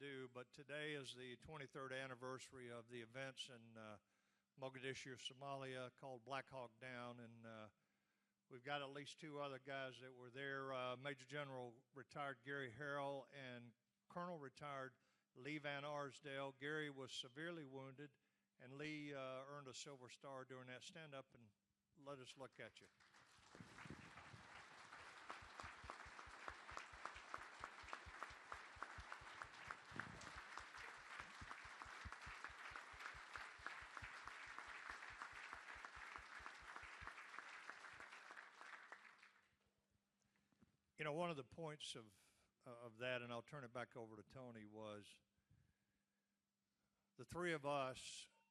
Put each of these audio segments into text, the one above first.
do, but today is the 23rd anniversary of the events in Mogadishu, Somalia, called Black Hawk Down, and we've got at least two other guys that were there, Major General retired Gary Harrell and Colonel retired Lee Van Arsdale. Gary was severely wounded, and Lee earned a Silver Star during that. Stand up and let us look at you. You know, one of the points of that, and I'll turn it back over to Tony, was the three of us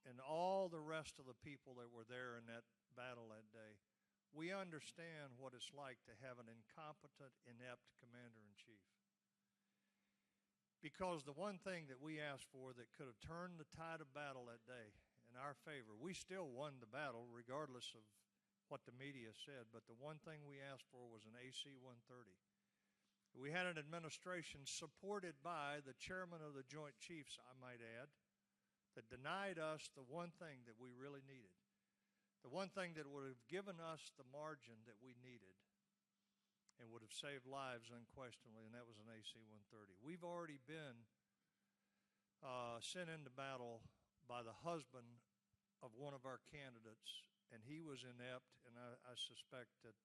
and all the rest of the people that were there in that battle that day. We understand what it's like to have an incompetent, inept commander-in-chief. Because the one thing that we asked for that could have turned the tide of battle that day in our favor, we still won the battle regardless of what the media said, but the one thing we asked for was an AC-130. We had an administration supported by the chairman of the Joint Chiefs, I might add, that denied us the one thing that we really needed, the one thing that would have given us the margin that we needed and would have saved lives unquestionably, and that was an AC-130. We've already been sent into battle by the husband of one of our candidates, and he was inept, and I suspect that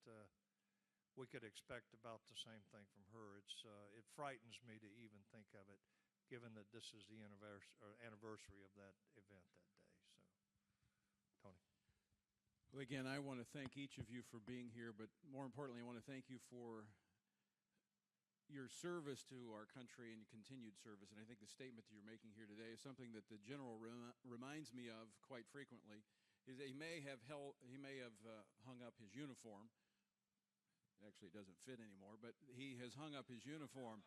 we could expect about the same thing from her. It frightens me to even think of it, given that this is the anniversary of that event that day. So, Tony. Well, again, I want to thank each of you for being here, but more importantly, I want to thank you for your service to our country and your continued service. And I think the statement that you're making here today is something that the general reminds me of quite frequently. Is that he may have hung up his uniform. Actually, it doesn't fit anymore, but he has hung up his uniform.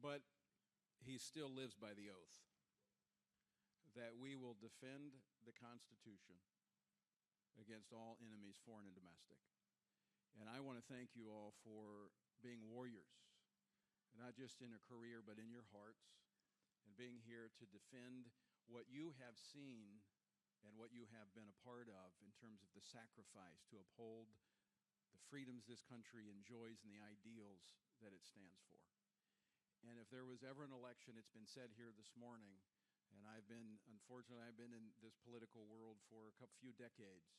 But he still lives by the oath that we will defend the Constitution against all enemies, foreign and domestic. And I want to thank you all for being warriors, not just in a career, but in your hearts, and being here to defend what you have seen and what you have been a part of in terms of the sacrifice to uphold the freedoms this country enjoys and the ideals that it stands for. And if there was ever an election, it's been said here this morning, and unfortunately, I've been in this political world for a couple of decades,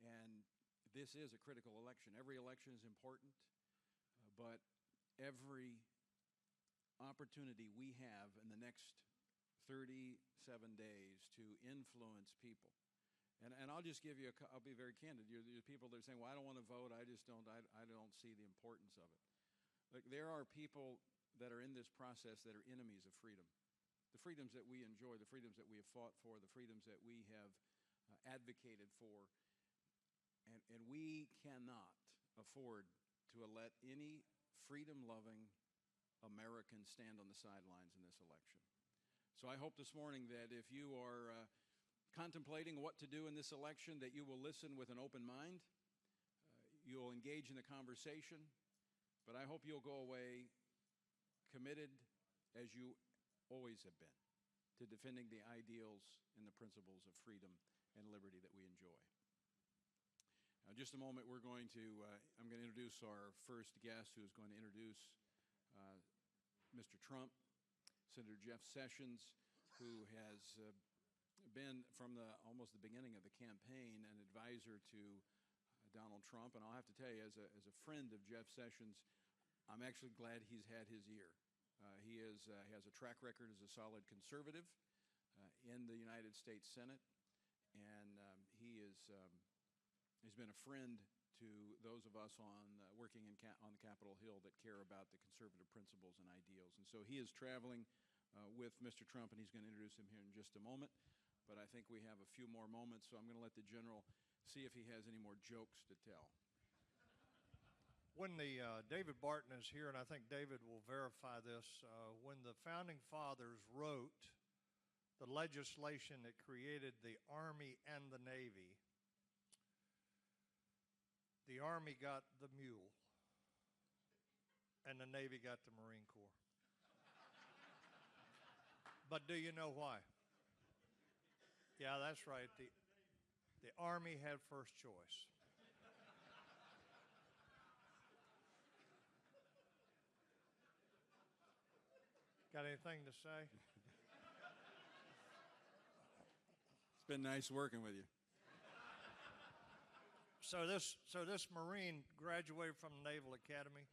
and this is a critical election. Every election is important, but every opportunity we have in the next 37 days to influence people. And I'll just give you I'll be very candid. You're people that are saying, well, I don't want to vote. I don't see the importance of it. Like, there are people that are in this process that are enemies of freedom. The freedoms that we enjoy, the freedoms that we have fought for, the freedoms that we have advocated for. And we cannot afford to let any freedom-loving American stand on the sidelines in this election. So I hope this morning that if you are contemplating what to do in this election, that you will listen with an open mind, you will engage in the conversation, but I hope you'll go away committed, as you always have been, to defending the ideals and the principles of freedom and liberty that we enjoy. Now, in just a moment, I'm going to introduce our first guest, who is going to introduce Mr. Trump, Senator Jeff Sessions, who has been from almost the beginning of the campaign an advisor to Donald Trump. And I'll have to tell you, as a friend of Jeff Sessions, I'm actually glad he's had his ear. He has a track record as a solid conservative in the United States Senate, and he's been a friend to those of us working on the Capitol Hill that care about the conservative principles and ideals. And so he is traveling with Mr. Trump, and he's going to introduce him here in just a moment. But I think we have a few more moments, so I'm going to let the general see if he has any more jokes to tell. When David Barton is here, and I think David will verify this, when the Founding Fathers wrote the legislation that created the Army and the Navy got the mule. and the Navy got the Marine Corps. But do you know why? Yeah, that's right. The Army had first choice. Got anything to say? It's been nice working with you. So this Marine graduated from the Naval Academy.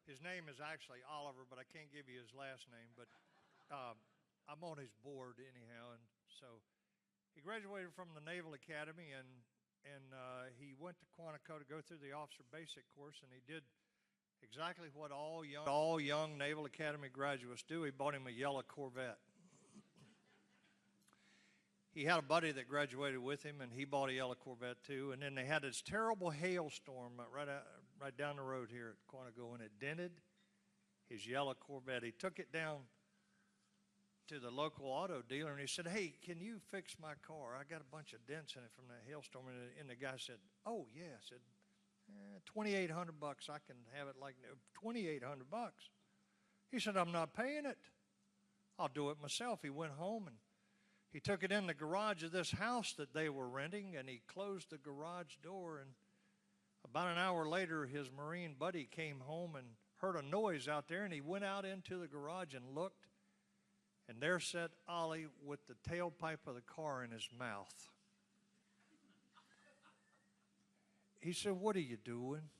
His name is actually Oliver, but I can't give you his last name. But I'm on his board anyhow, and so he graduated from the Naval Academy, and he went to Quantico to go through the officer basic course, and he did exactly what all young Naval Academy graduates do. He bought him a yellow Corvette. He had a buddy that graduated with him, and he bought a yellow Corvette too. And then they had this terrible hailstorm right down the road here at Quantico, and it dented his yellow Corvette. He took it down to the local auto dealer, and he said, "Hey, can you fix my car? I got a bunch of dents in it from that hailstorm." And the guy said, "Oh yeah," I said, $2,800. I can have it like $2,800. He said, "I'm not paying it. I'll do it myself." He went home and he took it in the garage of this house that they were renting, and he closed the garage door. And about an hour later, his Marine buddy came home and heard a noise out there, and he went out into the garage and looked, and there sat Ollie with the tailpipe of the car in his mouth. He said, "What are you doing?"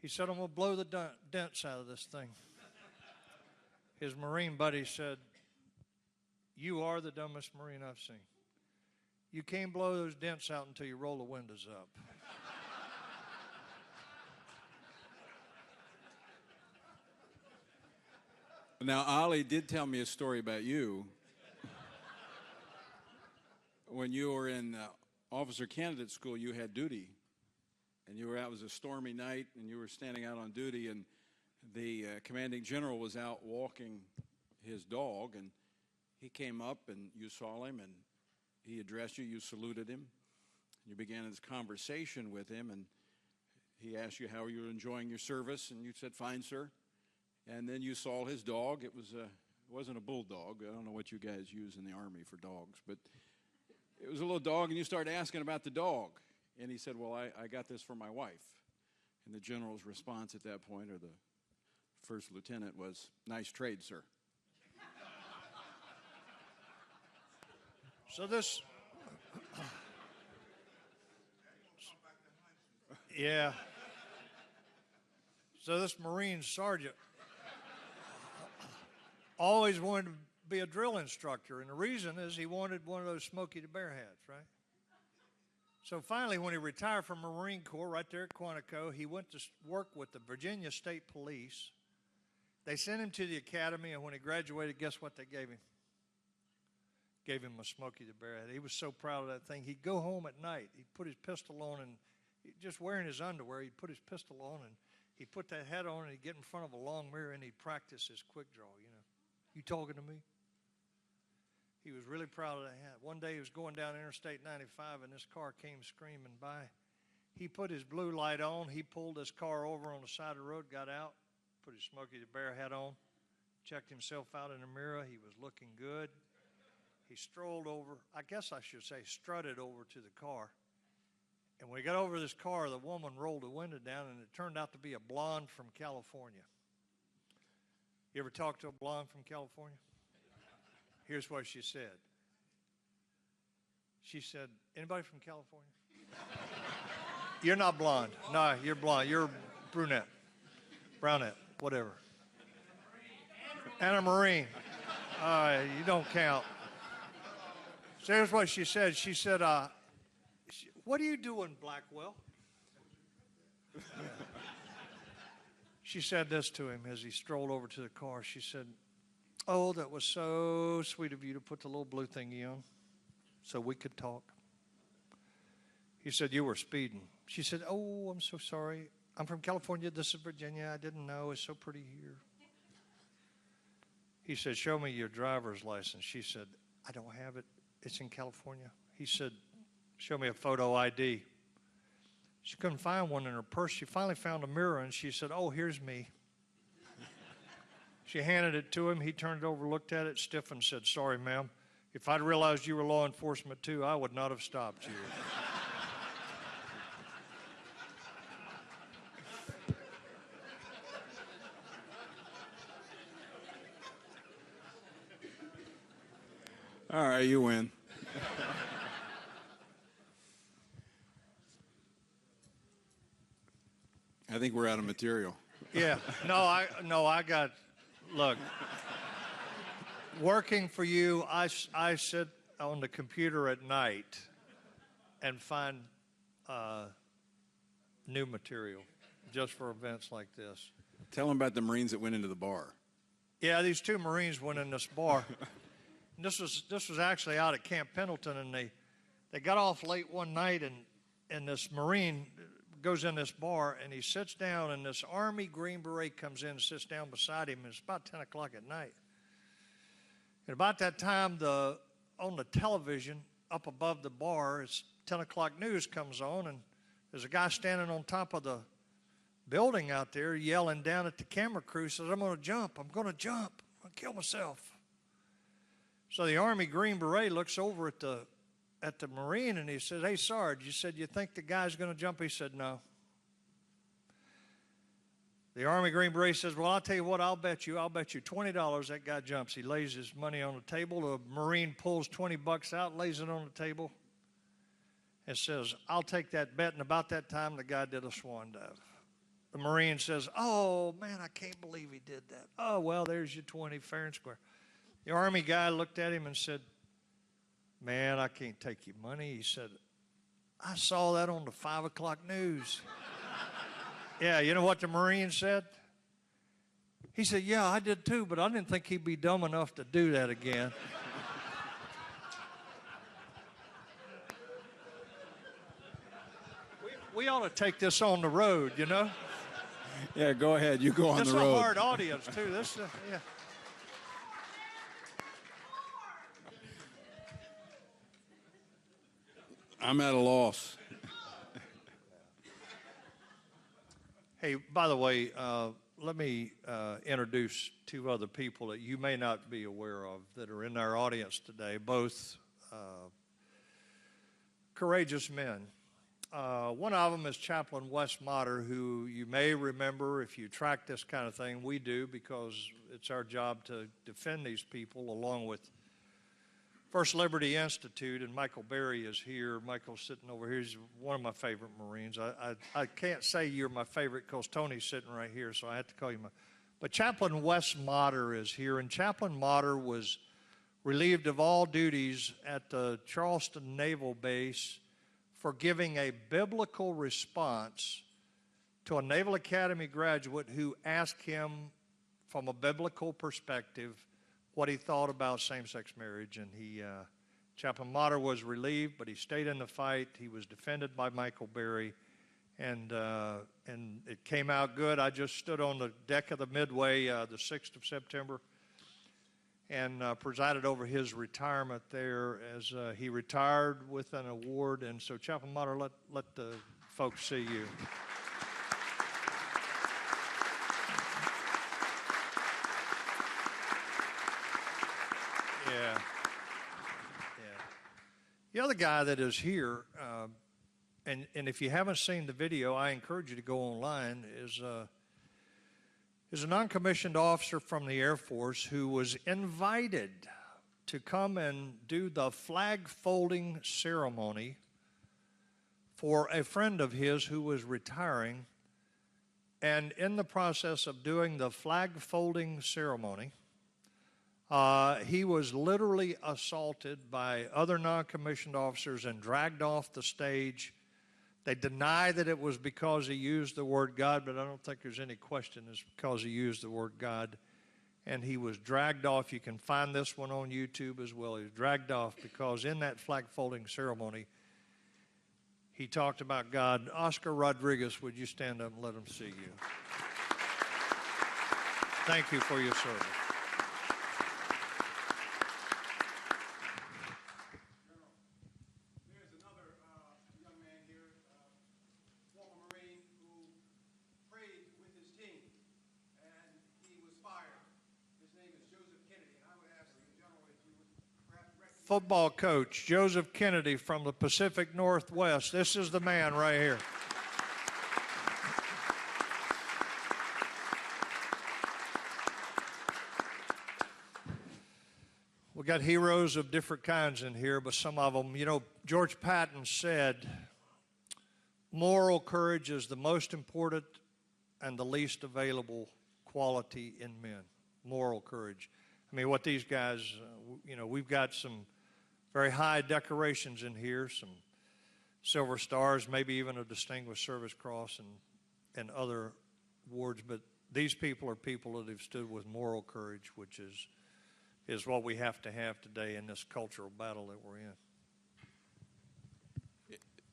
He said, "I'm going to blow the dents out of this thing." His Marine buddy said, "You are the dumbest Marine I've seen. You can't blow those dents out until you roll the windows up." Now, Ollie did tell me a story about you. When you were in officer candidate school, you had duty. And you were out, it was a stormy night, and you were standing out on duty, and the commanding general was out walking his dog, and he came up, and you saw him, and he addressed you, you saluted him. You began this conversation with him, and he asked you how you were enjoying your service, and you said, "Fine, sir." And then you saw his dog. It wasn't a bulldog. I don't know what you guys use in the Army for dogs, but it was a little dog, and you started asking about the dog. And he said, "Well, I got this for my wife." And the general's response at that point, or the first lieutenant, was, "Nice trade, sir." So this, yeah. So this Marine sergeant always wanted to be a drill instructor, and the reason is he wanted one of those Smokey the Bear hats, right? So finally, when he retired from Marine Corps right there at Quantico, he went to work with the Virginia State Police. They sent him to the academy, and when he graduated, guess what they gave him? Gave him a Smokey the Bear hat. He was so proud of that thing. He'd go home at night. He'd put his pistol on, and just wearing his underwear, he'd put his pistol on, and he'd put that hat on, and he'd get in front of a long mirror, and he'd practice his quick draw, you know. "You talking to me?" He was really proud of that hat. One day he was going down Interstate 95, and this car came screaming by. He put his blue light on. He pulled his car over on the side of the road, got out, put his Smokey the Bear hat on, checked himself out in the mirror. He was looking good. He strolled over, I guess I should say strutted over to the car. And when he got over to this car, the woman rolled the window down, and it turned out to be a blonde from California. You ever talk to a blonde from California? Here's what she said. She said, "Anybody from California?" "You're not blonde." "No, you're blonde. You're brunette, brownette, whatever." "And a Marine." You don't count." So here's what she said. She said, "What are you doing, Blackwell?" She said this to him as he strolled over to the car. She said, "Oh, that was so sweet of you to put the little blue thingy on so we could talk." He said, "You were speeding." She said, "Oh, I'm so sorry. I'm from California. This is Virginia. I didn't know. It's so pretty here." He said, "Show me your driver's license." She said, "I don't have it. It's in California." He said, "Show me a photo ID." She couldn't find one in her purse. She finally found a mirror, and she said, "Oh, here's me." She handed it to him. He turned it over, looked at it, stiffened, said, "Sorry, ma'am. If I'd realized you were law enforcement too, I would not have stopped you." All right, you win. I think we're out of material. Yeah. Look, working for you, I sit on the computer at night and find new material just for events like this. Tell them about the Marines that went into the bar. Yeah, these two Marines went in this bar. And this was actually out at Camp Pendleton, and they got off late one night, and this Marine goes in this bar, and he sits down, and this Army Green Beret comes in and sits down beside him, and it's about 10 o'clock at night. And about that time, on the television up above the bar, it's 10 o'clock news comes on, and there's a guy standing on top of the building out there yelling down at the camera crew, says, "I'm going to jump, I'm going to jump, I'm going to kill myself." So the Army Green Beret looks over at the Marine, and he says, "Hey, Sarge, you said you think the guy's going to jump?" He said, "No." The Army Green Beret says, "Well, I'll tell you what, I'll bet you $20 that guy jumps." He lays his money on the table. The Marine pulls $20 out, lays it on the table, and says, "I'll take that bet." And about that time, the guy did a swan dive. The Marine says, "Oh, man, I can't believe he did that." "Oh, well, there's your 20 fair and square." The Army guy looked at him and said, "Man, I can't take your money." He said, "I saw that on the 5 o'clock news." Yeah, you know what the Marine said? He said, "Yeah, I did too, but I didn't think he'd be dumb enough to do that again." We ought to take this on the road, you know? Yeah, go ahead. You go on the road. It's a hard audience, too. Yeah. I'm at a loss. Hey, by the way, let me introduce two other people that you may not be aware of that are in our audience today, both courageous men. One of them is Chaplain Wes Motter, who you may remember if you track this kind of thing. We do, because it's our job to defend these people along with First Liberty Institute, and Michael Berry is here. Michael's sitting over here. He's one of my favorite Marines. I can't say you're my favorite because Tony's sitting right here, so I have to call you my. But Chaplain Wes Motter is here, and Chaplain Motter was relieved of all duties at the Charleston Naval Base for giving a biblical response to a Naval Academy graduate who asked him from a biblical perspective what he thought about same-sex marriage. And Chaplain Motter was relieved, but he stayed in the fight. He was defended by Michael Berry, and it came out good. I just stood on the deck of the Midway the 6th of September and presided over his retirement there as he retired with an award. And so, Chaplain Motter, let the folks see you. Yeah. The other guy that is here, and if you haven't seen the video, I encourage you to go online, is a non-commissioned officer from the Air Force who was invited to come and do the flag folding ceremony for a friend of his who was retiring. And in the process of doing the flag folding ceremony, he was literally assaulted by other non-commissioned officers and dragged off the stage. They deny that it was because he used the word God, but I don't think there's any question it's because he used the word God. And he was dragged off. You can find this one on YouTube as well. He was dragged off because in that flag folding ceremony, he talked about God. Oscar Rodriguez, would you stand up and let them see you? Thank you for your service. football coach, Joseph Kennedy from the Pacific Northwest. This is the man right here. We got heroes of different kinds in here, but some of them, George Patton said, moral courage is the most important and the least available quality in men. Moral courage. I mean, what these guys, we've got some very high decorations in here, some silver stars, maybe even a Distinguished Service Cross and other awards, but these people are people that have stood with moral courage, which is what we have to have today in this cultural battle that we're in.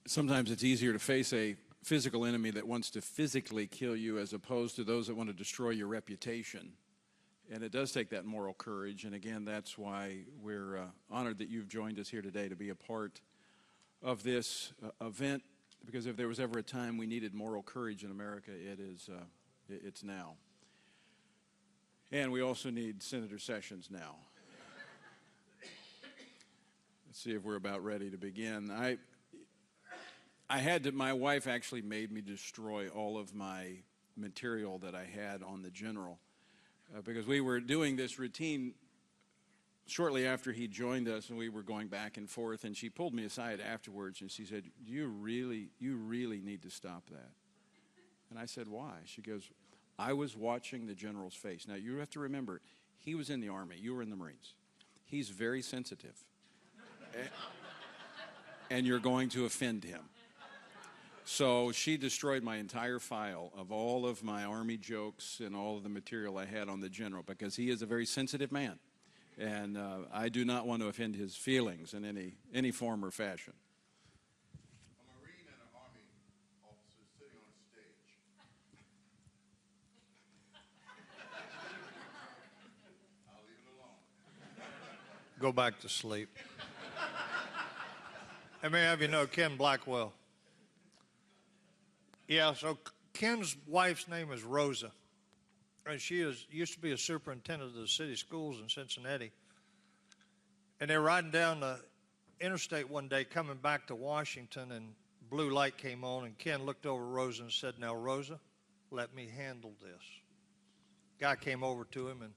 Sometimes it's easier to face a physical enemy that wants to physically kill you as opposed to those that want to destroy your reputation. And it does take that moral courage. And again, that's why we're honored that you've joined us here today to be a part of this event, because if there was ever a time we needed moral courage in America, it's now. And we also need Senator Sessions now. Let's see if we're about ready to begin. My wife actually made me destroy all of my material that I had on the general because we were doing this routine shortly after he joined us, and we were going back and forth, and she pulled me aside afterwards, and she said, you really need to stop that. And I said, why? She goes, I was watching the general's face. Now, you have to remember, he was in the Army. You were in the Marines. He's very sensitive. And you're going to offend him. So she destroyed my entire file of all of my Army jokes and all of the material I had on the general, because he is a very sensitive man. And I do not want to offend his feelings in any form or fashion. A Marine and an Army officer sitting on a stage. I'll leave it alone. Go back to sleep. I may have you know Ken Blackwell. Yeah, so Ken's wife's name is Rosa. And she used to be a superintendent of the city schools in Cincinnati. And they were riding down the interstate one day coming back to Washington, and blue light came on, and Ken looked over Rosa and said, now, Rosa, let me handle this. Guy came over to him, and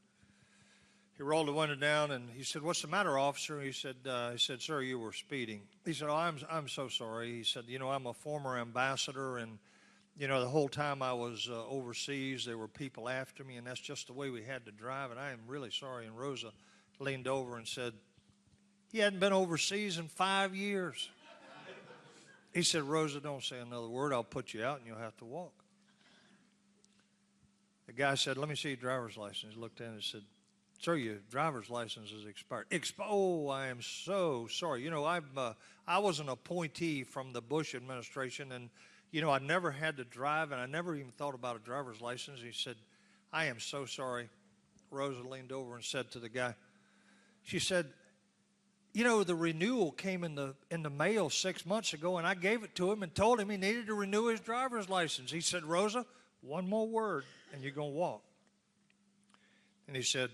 he rolled the window down, and he said, what's the matter, officer? He said, sir, you were speeding. He said, oh, I'm so sorry. He said, I'm a former ambassador, and the whole time I was overseas, there were people after me, and that's just the way we had to drive, and I am really sorry. And Rosa leaned over and said, he hadn't been overseas in 5 years. He said, Rosa, don't say another word. I'll put you out, and you'll have to walk. The guy said, let me see your driver's license. He looked at it and said, sir, your driver's license is expired. Oh, I am so sorry. I was an appointee from the Bush administration, and I never had to drive, and I never even thought about a driver's license. He said, I am so sorry. Rosa leaned over and said to the guy, she said, the renewal came in the mail 6 months ago, and I gave it to him and told him he needed to renew his driver's license. He said, Rosa, one more word, and you're going to walk. And he said,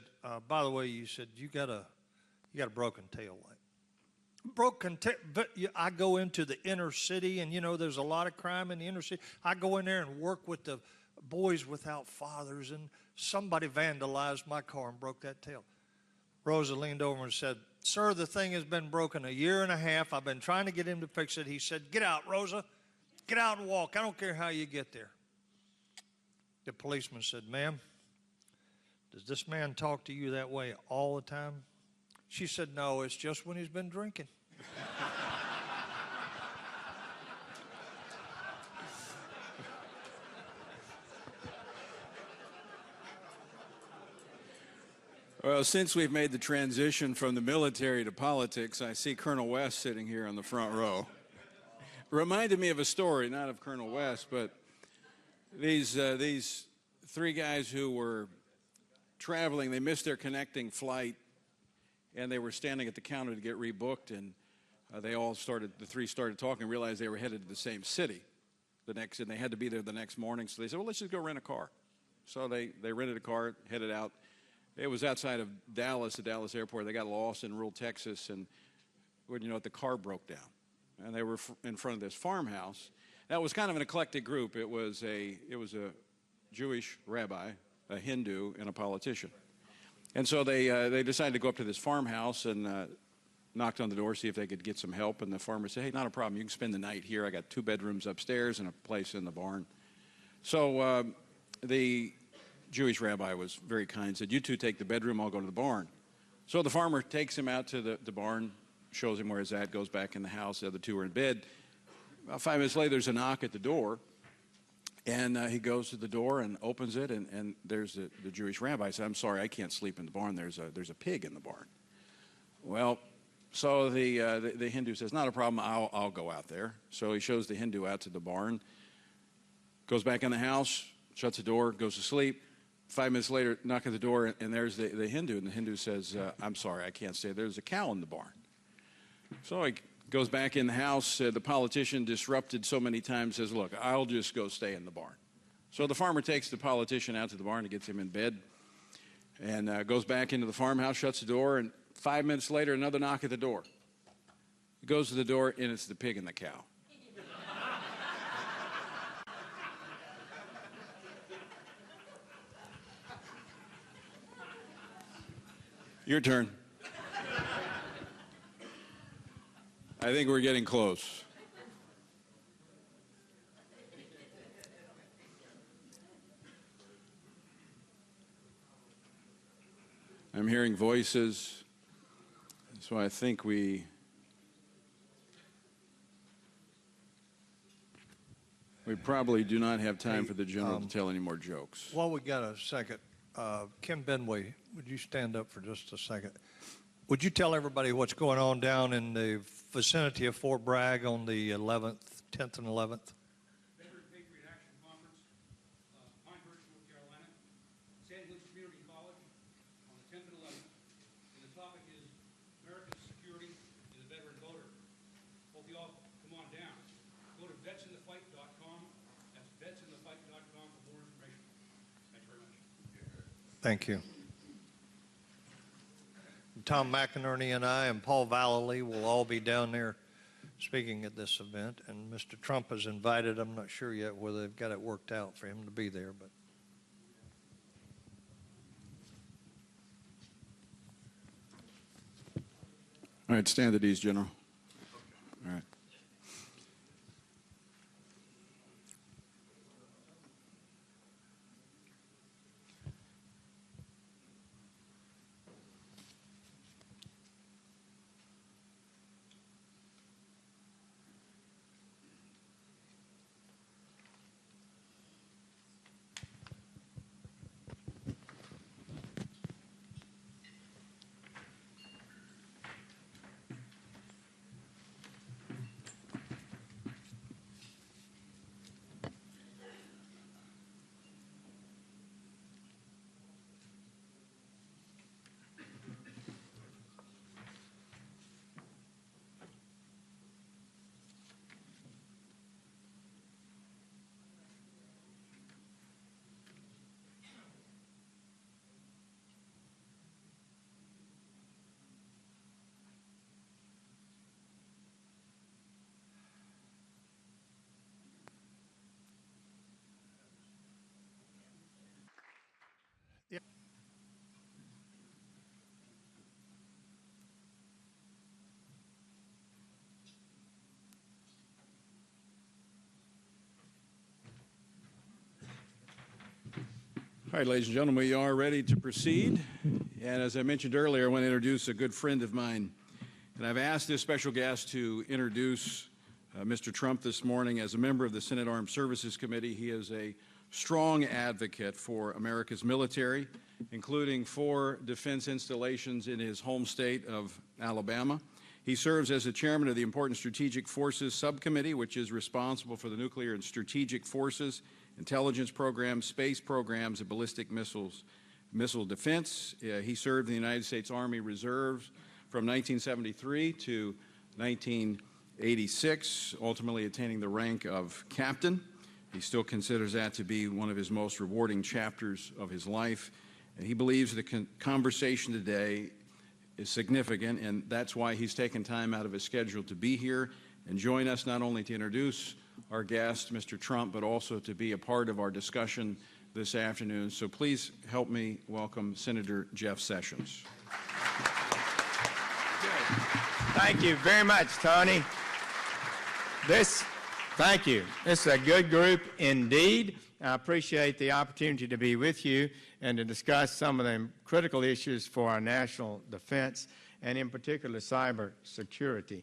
by the way, you said, you got a broken tail light. But I go into the inner city, and there's a lot of crime in the inner city. I go in there and work with the boys without fathers, and somebody vandalized my car and broke that tail. Rosa leaned over and said, sir, the thing has been broken 1.5 years. I've been trying to get him to fix it. He said, get out, Rosa. Get out and walk. I don't care how you get there. The policeman said, ma'am, does this man talk to you that way all the time? She said, no, it's just when he's been drinking. Well, since we've made the transition from the military to politics, I see Colonel West sitting here on the front row. Reminded me of a story, not of Colonel West, but these three guys who were traveling, they missed their connecting flight, and they were standing at the counter to get rebooked, and the three started talking and realized they were headed to the same city and they had to be there the next morning. So they said, well, let's just go rent a car. So they rented a car, headed out. It was outside of Dallas, the Dallas airport. They got lost in rural Texas, and wouldn't you know it, the car broke down. And they were in front of this farmhouse. That was kind of an eclectic group. It was a Jewish rabbi, a Hindu, and a politician. And so they decided to go up to this farmhouse and knocked on the door, see if they could get some help. And the farmer said, hey, not a problem. You can spend the night here. I got 2 bedrooms upstairs and a place in the barn. So the Jewish rabbi was very kind, said, you two take the bedroom, I'll go to the barn. So the farmer takes him out to the barn, shows him where he's at, goes back in the house. The other 2 are in bed. About 5 minutes later, there's a knock at the door. And he goes to the door and opens it, and there's the Jewish rabbi. He said, I'm sorry, I can't sleep in the barn. There's a pig in the barn. Well, so the Hindu says, not a problem, I'll go out there. So he shows the Hindu out to the barn, goes back in the house, shuts the door, goes to sleep. 5 minutes later, knock at the door, and there's the Hindu. And the Hindu says, I'm sorry, I can't stay. There's a cow in the barn. So he goes back in the house. The politician, disrupted so many times, says, look, I'll just go stay in the barn. So the farmer takes the politician out to the barn and gets him in bed and goes back into the farmhouse, shuts the door, and 5 minutes later, another knock at the door. He goes to the door, and it's the pig and the cow. Your turn. I think we're getting close. I'm hearing voices, so I think we probably do not have time for the general to tell any more jokes. While we got a second, Kim Benway, would you stand up for just a second? Would you tell everybody what's going on down in the vicinity of Fort Bragg on the 11th, 10th and 11th? Veteran Patriot Action Conference, Pinehurst, North Carolina, Sandwich Community College on the 10th and 11th. And the topic is America's security and the veteran voter. Hope you all come on down. Go to vetsinthefight.com. That's vetsinthefight.com for more information. Thanks very much. Thank you. Tom McInerney and I and Paul Vallely will all be down there speaking at this event. And Mr. Trump has invited, I'm not sure yet whether they've got it worked out for him to be there, but. All right, stand at ease, General. All right. All right, ladies and gentlemen, we are ready to proceed. And as I mentioned earlier, I want to introduce a good friend of mine. And I've asked this special guest to introduce Mr. Trump this morning as a member of the Senate Armed Services Committee. He is a strong advocate for America's military, including 4 defense installations in his home state of Alabama. He serves as the chairman of the important Strategic Forces Subcommittee, which is responsible for the nuclear and strategic forces, intelligence programs, space programs, and ballistic missile defense. He served in the United States Army Reserves from 1973 to 1986, ultimately attaining the rank of captain. He still considers that to be one of his most rewarding chapters of his life. And he believes the conversation today is significant, and that's why he's taken time out of his schedule to be here and join us, not only to introduce our guest, Mr. Trump, but also to be a part of our discussion this afternoon. So please help me welcome Senator Jeff Sessions. Thank you very much, Tony. Thank you. This is a good group indeed. I appreciate the opportunity to be with you and to discuss some of the critical issues for our national defense, and in particular cyber security.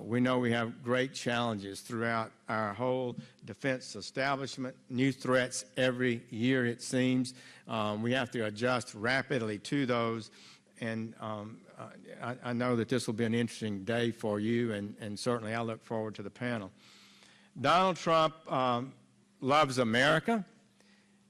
We know we have great challenges throughout our whole defense establishment, new threats every year it seems. We have to adjust rapidly to those, and I know that this will be an interesting day for you, and certainly I look forward to the panel. Donald Trump loves America.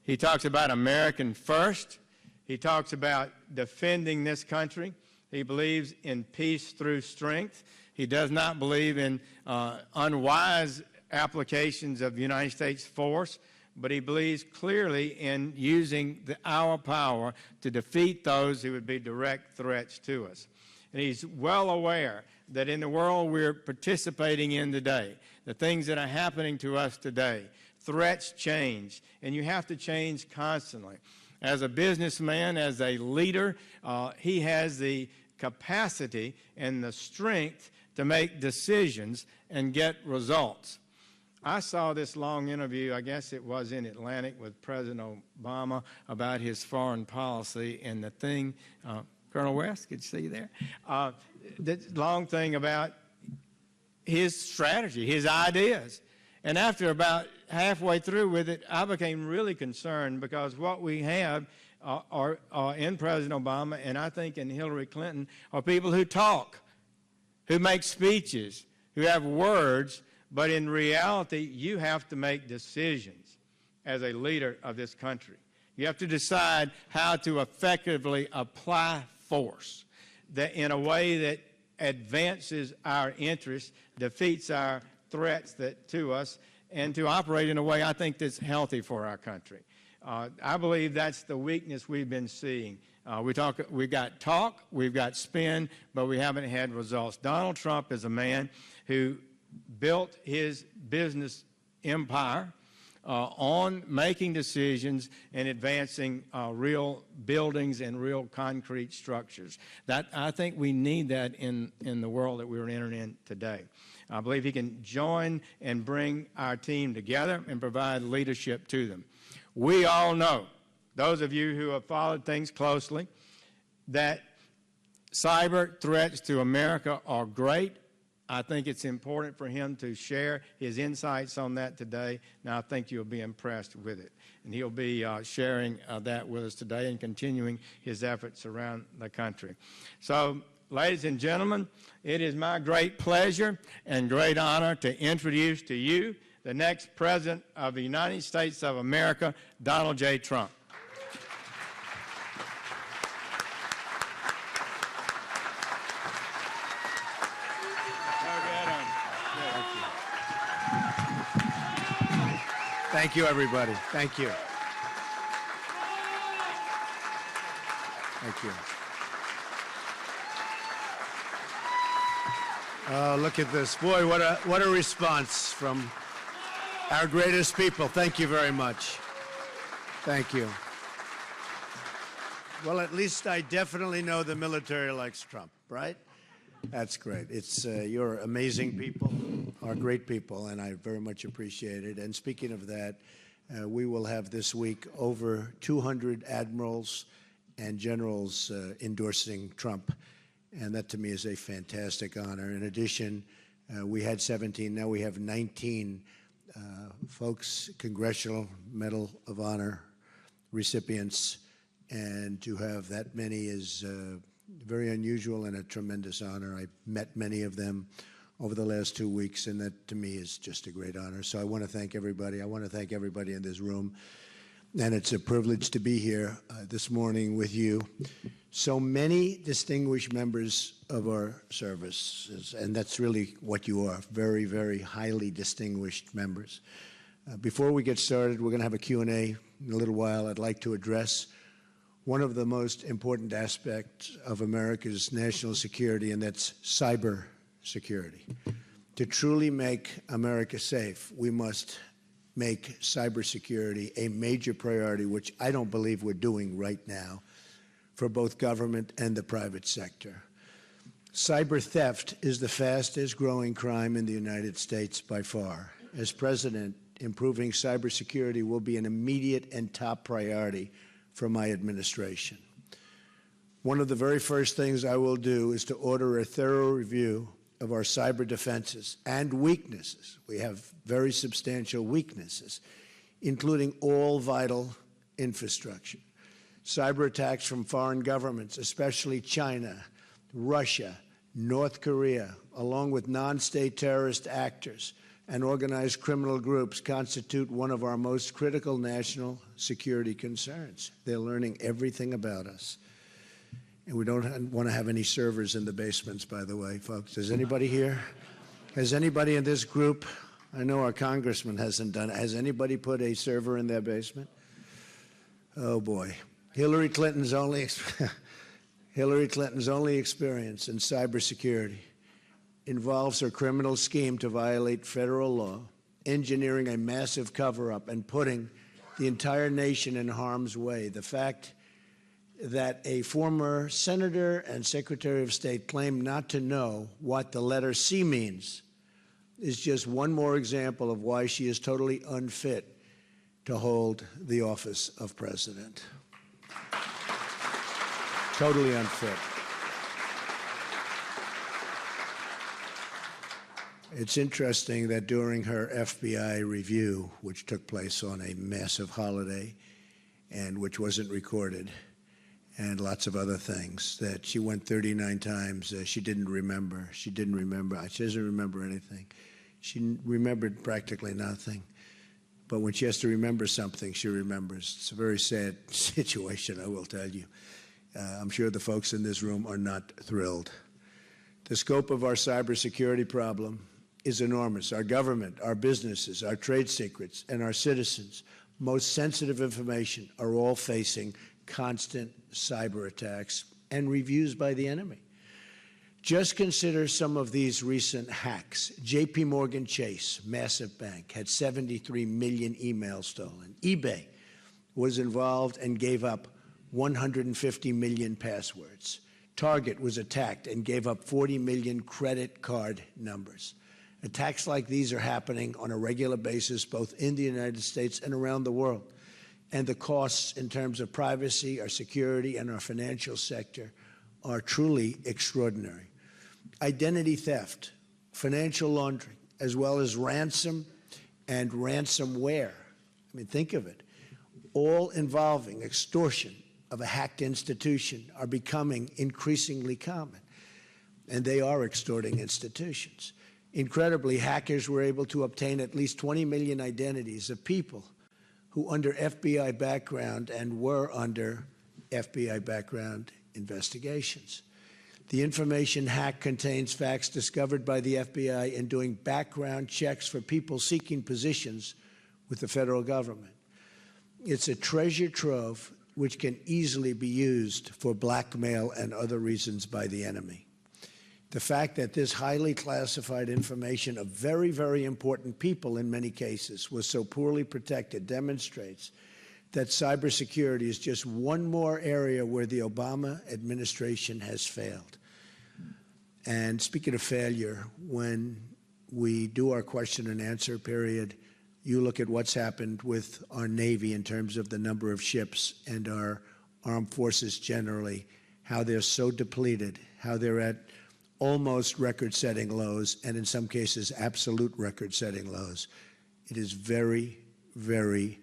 He talks about American first. He talks about defending this country. He believes in peace through strength. He does not believe in unwise applications of United States force, but he believes clearly in using our power to defeat those who would be direct threats to us. And he's well aware that in the world we're participating in today, the things that are happening to us today, threats change, and you have to change constantly. As a businessman, as a leader, he has the capacity and the strength to make decisions and get results. I saw this long interview, I guess it was in Atlantic, with President Obama about his foreign policy, and the thing, Colonel West, could you see there? The long thing about his strategy, his ideas. And after about halfway through with it, I became really concerned, because what we have are in President Obama, and I think in Hillary Clinton, are people who talk, who make speeches, who have words, but in reality, you have to make decisions as a leader of this country. You have to decide how to effectively apply force in a way that advances our interests, defeats our threats to us, and to operate in a way I think that's healthy for our country. I believe that's the weakness we've been seeing. We've got talk, we've got spin, but we haven't had results. Donald Trump is a man who built his business empire on making decisions and advancing real buildings and real concrete structures. That, I think we need that in the world that we're entering in today. I believe he can join and bring our team together and provide leadership to them. We all know, those of you who have followed things closely, that cyber threats to America are great. I think it's important for him to share his insights on that today, and I think you'll be impressed with it. And he'll be sharing that with us today and continuing his efforts around the country. So, ladies and gentlemen, it is my great pleasure and great honor to introduce to you the next President of the United States of America, Donald J. Trump. Thank you, everybody. Thank you. Thank you. Look at this. Boy, what a response from our greatest people. Thank you very much. Thank you. Well, at least I definitely know the military likes Trump, right? That's great. You're amazing people, are great people, and I very much appreciate it. And speaking of that, we will have this week over 200 admirals and generals endorsing Trump, and that to me is a fantastic honor. In addition, we had 17, now we have 19 folks, Congressional Medal of Honor recipients, and to have that many is very unusual and a tremendous honor. I met many of them over the last 2 weeks, and that to me is just a great honor. So I want to thank everybody. I want to thank everybody in this room, and it's a privilege to be here this morning with you. So many distinguished members of our services, and that's really what you are, very, very highly distinguished members. Before we get started, we're going to have a Q&A in a little while. I'd like to address one of the most important aspects of America's national security, and that's cyber security. To truly make America safe, we must make cybersecurity a major priority, which I don't believe we're doing right now for both government and the private sector. Cyber theft is the fastest growing crime in the United States by far. As president, improving cybersecurity will be an immediate and top priority for my administration. One of the very first things I will do is to order a thorough review of our cyber defenses and weaknesses. We have very substantial weaknesses, including all vital infrastructure. Cyber attacks from foreign governments, especially China, Russia, North Korea, along with non-state terrorist actors and organized criminal groups, constitute one of our most critical national security concerns. They're learning everything about us. And we don't want to have any servers in the basements, by the way, folks. Is anybody here? Has anybody in this group, I know our congressman hasn't done it, has anybody put a server in their basement? Oh, boy. Hillary Clinton's only experience in cybersecurity involves her criminal scheme to violate federal law, engineering a massive cover-up, and putting the entire nation in harm's way. The fact that a former senator and secretary of state claimed not to know what the letter C means is just one more example of why she is totally unfit to hold the office of president. Totally unfit. It's interesting that during her FBI review, which took place on a massive holiday and which wasn't recorded, and lots of other things, that she went 39 times. She didn't remember. She didn't remember. She doesn't remember anything. She remembered practically nothing. But when she has to remember something, she remembers. It's a very sad situation, I will tell you. I'm sure the folks in this room are not thrilled. The scope of our cybersecurity problem is enormous. Our government, our businesses, our trade secrets, and our citizens' most sensitive information are all facing constant cyber attacks and reviews by the enemy. Just consider some of these recent hacks. JP Morgan Chase, massive bank, had 73 million emails stolen. eBay was involved and gave up 150 million passwords. Target was attacked and gave up 40 million credit card numbers. Attacks like these are happening on a regular basis, both in the United States and around the world. And the costs in terms of privacy, our security, and our financial sector are truly extraordinary. Identity theft, financial laundering, as well as ransom and ransomware. I mean, think of it. All involving extortion of a hacked institution are becoming increasingly common. And they are extorting institutions. Incredibly, hackers were able to obtain at least 20 million identities of people who under FBI background and were under FBI background investigations. The information hack contains facts discovered by the FBI in doing background checks for people seeking positions with the federal government. It's a treasure trove which can easily be used for blackmail and other reasons by the enemy. The fact that this highly classified information of very, very important people in many cases was so poorly protected demonstrates that cybersecurity is just one more area where the Obama administration has failed. And speaking of failure, when we do our question and answer period, you look at what's happened with our Navy in terms of the number of ships and our armed forces generally, how they're so depleted, how they're at almost record-setting lows, and in some cases, absolute record-setting lows. It is very, very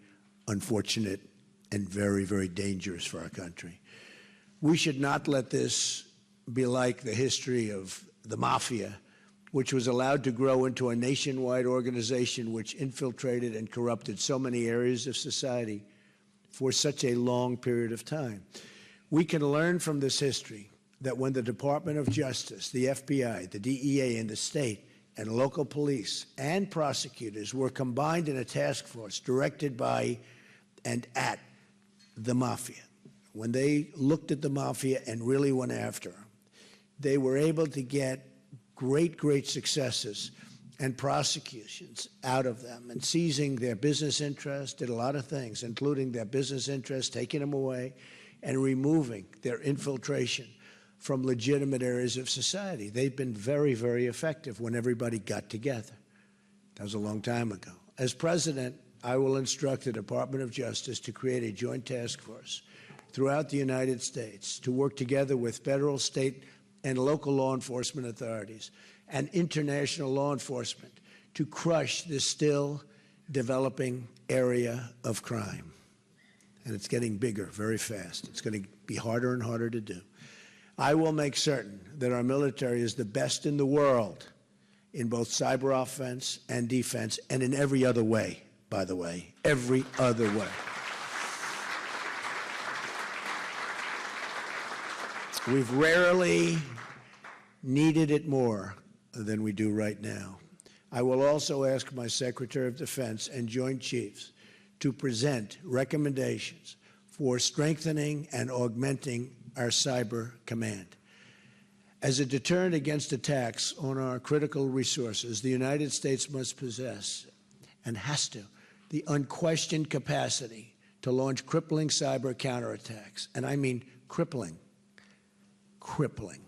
unfortunate and very, very dangerous for our country. We should not let this be like the history of the mafia, which was allowed to grow into a nationwide organization which infiltrated and corrupted so many areas of society for such a long period of time. We can learn from this history that when the Department of Justice, the FBI, the DEA, and the state and local police and prosecutors were combined in a task force directed by and at the mafia, when they looked at the mafia and really went after them, they were able to get great, great successes and prosecutions out of them, and seizing their business interests, did a lot of things, including their business interests, taking them away, and removing their infiltration from legitimate areas of society. They've been very, very effective when everybody got together. That was a long time ago. As president, I will instruct the Department of Justice to create a joint task force throughout the United States to work together with federal, state, and local law enforcement authorities and international law enforcement to crush this still developing area of crime. And it's getting bigger very fast. It's going to be harder and harder to do. I will make certain that our military is the best in the world in both cyber offense and defense, and in every other way, by the way, every other way. We've rarely needed it more than we do right now. I will also ask my Secretary of Defense and Joint Chiefs to present recommendations for strengthening and augmenting our cyber command. As a deterrent against attacks on our critical resources, the United States must possess, and has to, the unquestioned capacity to launch crippling cyber counterattacks. And I mean crippling. Crippling.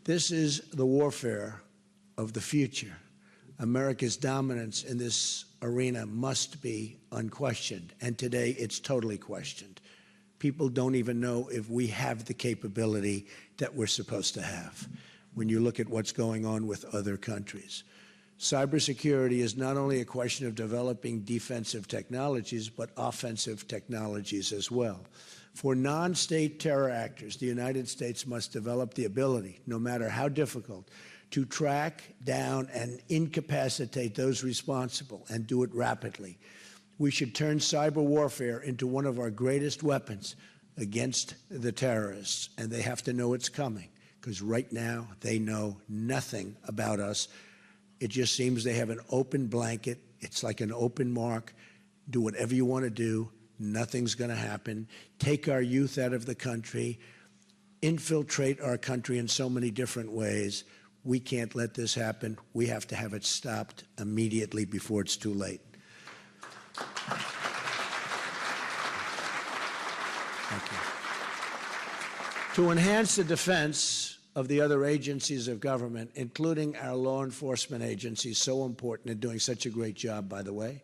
This is the warfare of the future. America's dominance in this arena must be unquestioned, and today it's totally questioned. People don't even know if we have the capability that we're supposed to have when you look at what's going on with other countries. Cybersecurity is not only a question of developing defensive technologies, but offensive technologies as well. For non-state terror actors, the United States must develop the ability, no matter how difficult, to track down and incapacitate those responsible, and do it rapidly. We should turn cyber warfare into one of our greatest weapons against the terrorists, and they have to know it's coming, because right now they know nothing about us. It just seems they have an open blanket. It's like an open mark. Do whatever you want to do. Nothing's going to happen. Take our youth out of the country. Infiltrate our country in so many different ways. We can't let this happen. We have to have it stopped immediately before it's too late. Thank you. To enhance the defense of the other agencies of government, including our law enforcement agencies, so important and doing such a great job, by the way,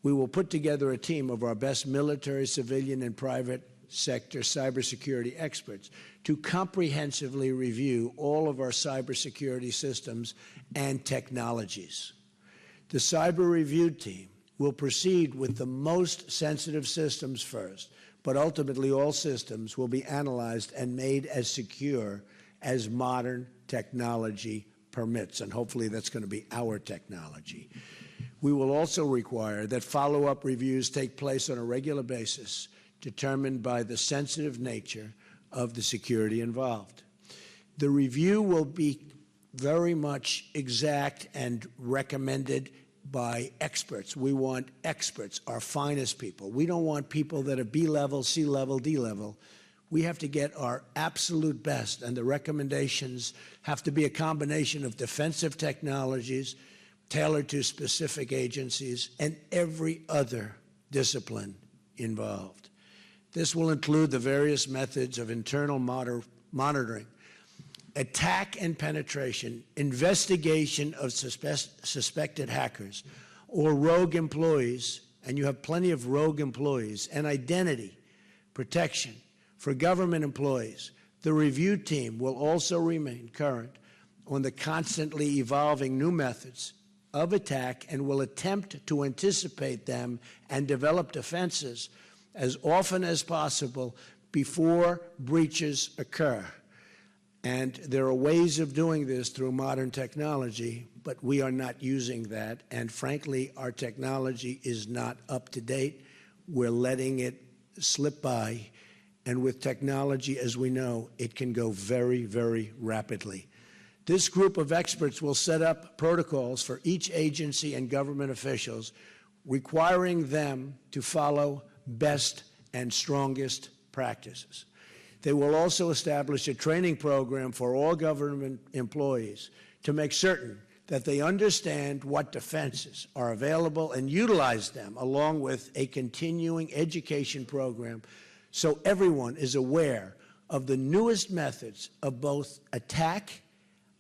we will put together a team of our best military, civilian, and private sector cybersecurity experts to comprehensively review all of our cybersecurity systems and technologies. The cyber review team will proceed with the most sensitive systems first, but ultimately all systems will be analyzed and made as secure as modern technology permits, and hopefully that's going to be our technology. We will also require that follow-up reviews take place on a regular basis, determined by the sensitive nature of the security involved. The review will be very much exact and recommended by experts. We want experts, our finest people. We don't want people that are B-level, C-level, D-level. We have to get our absolute best, and the recommendations have to be a combination of defensive technologies tailored to specific agencies and every other discipline involved. This will include the various methods of internal monitoring, attack and penetration, investigation of suspected hackers or rogue employees, and you have plenty of rogue employees, and identity protection for government employees. The review team will also remain current on the constantly evolving new methods of attack and will attempt to anticipate them and develop defenses as often as possible before breaches occur. And there are ways of doing this through modern technology, but we are not using that. And frankly, our technology is not up to date. We're letting it slip by. And with technology, as we know, it can go very, very rapidly. This group of experts will set up protocols for each agency and government officials, requiring them to follow best and strongest practices. They will also establish a training program for all government employees to make certain that they understand what defenses are available and utilize them, along with a continuing education program so everyone is aware of the newest methods of both attack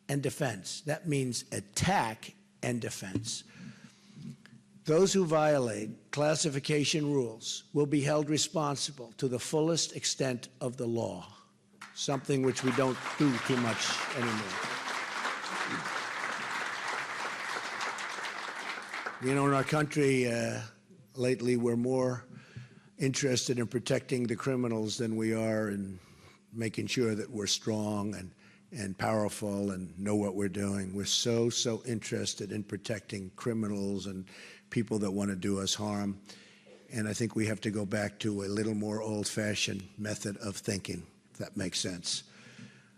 and defense. That means attack and defense. Those who violate classification rules will be held responsible to the fullest extent of the law, something which we don't do too much anymore. You know, in our country, lately, we're more interested in protecting the criminals than we are in making sure that we're strong and powerful and know what we're doing. We're so interested in protecting criminals and people that want to do us harm. And I think we have to go back to a little more old-fashioned method of thinking, if that makes sense.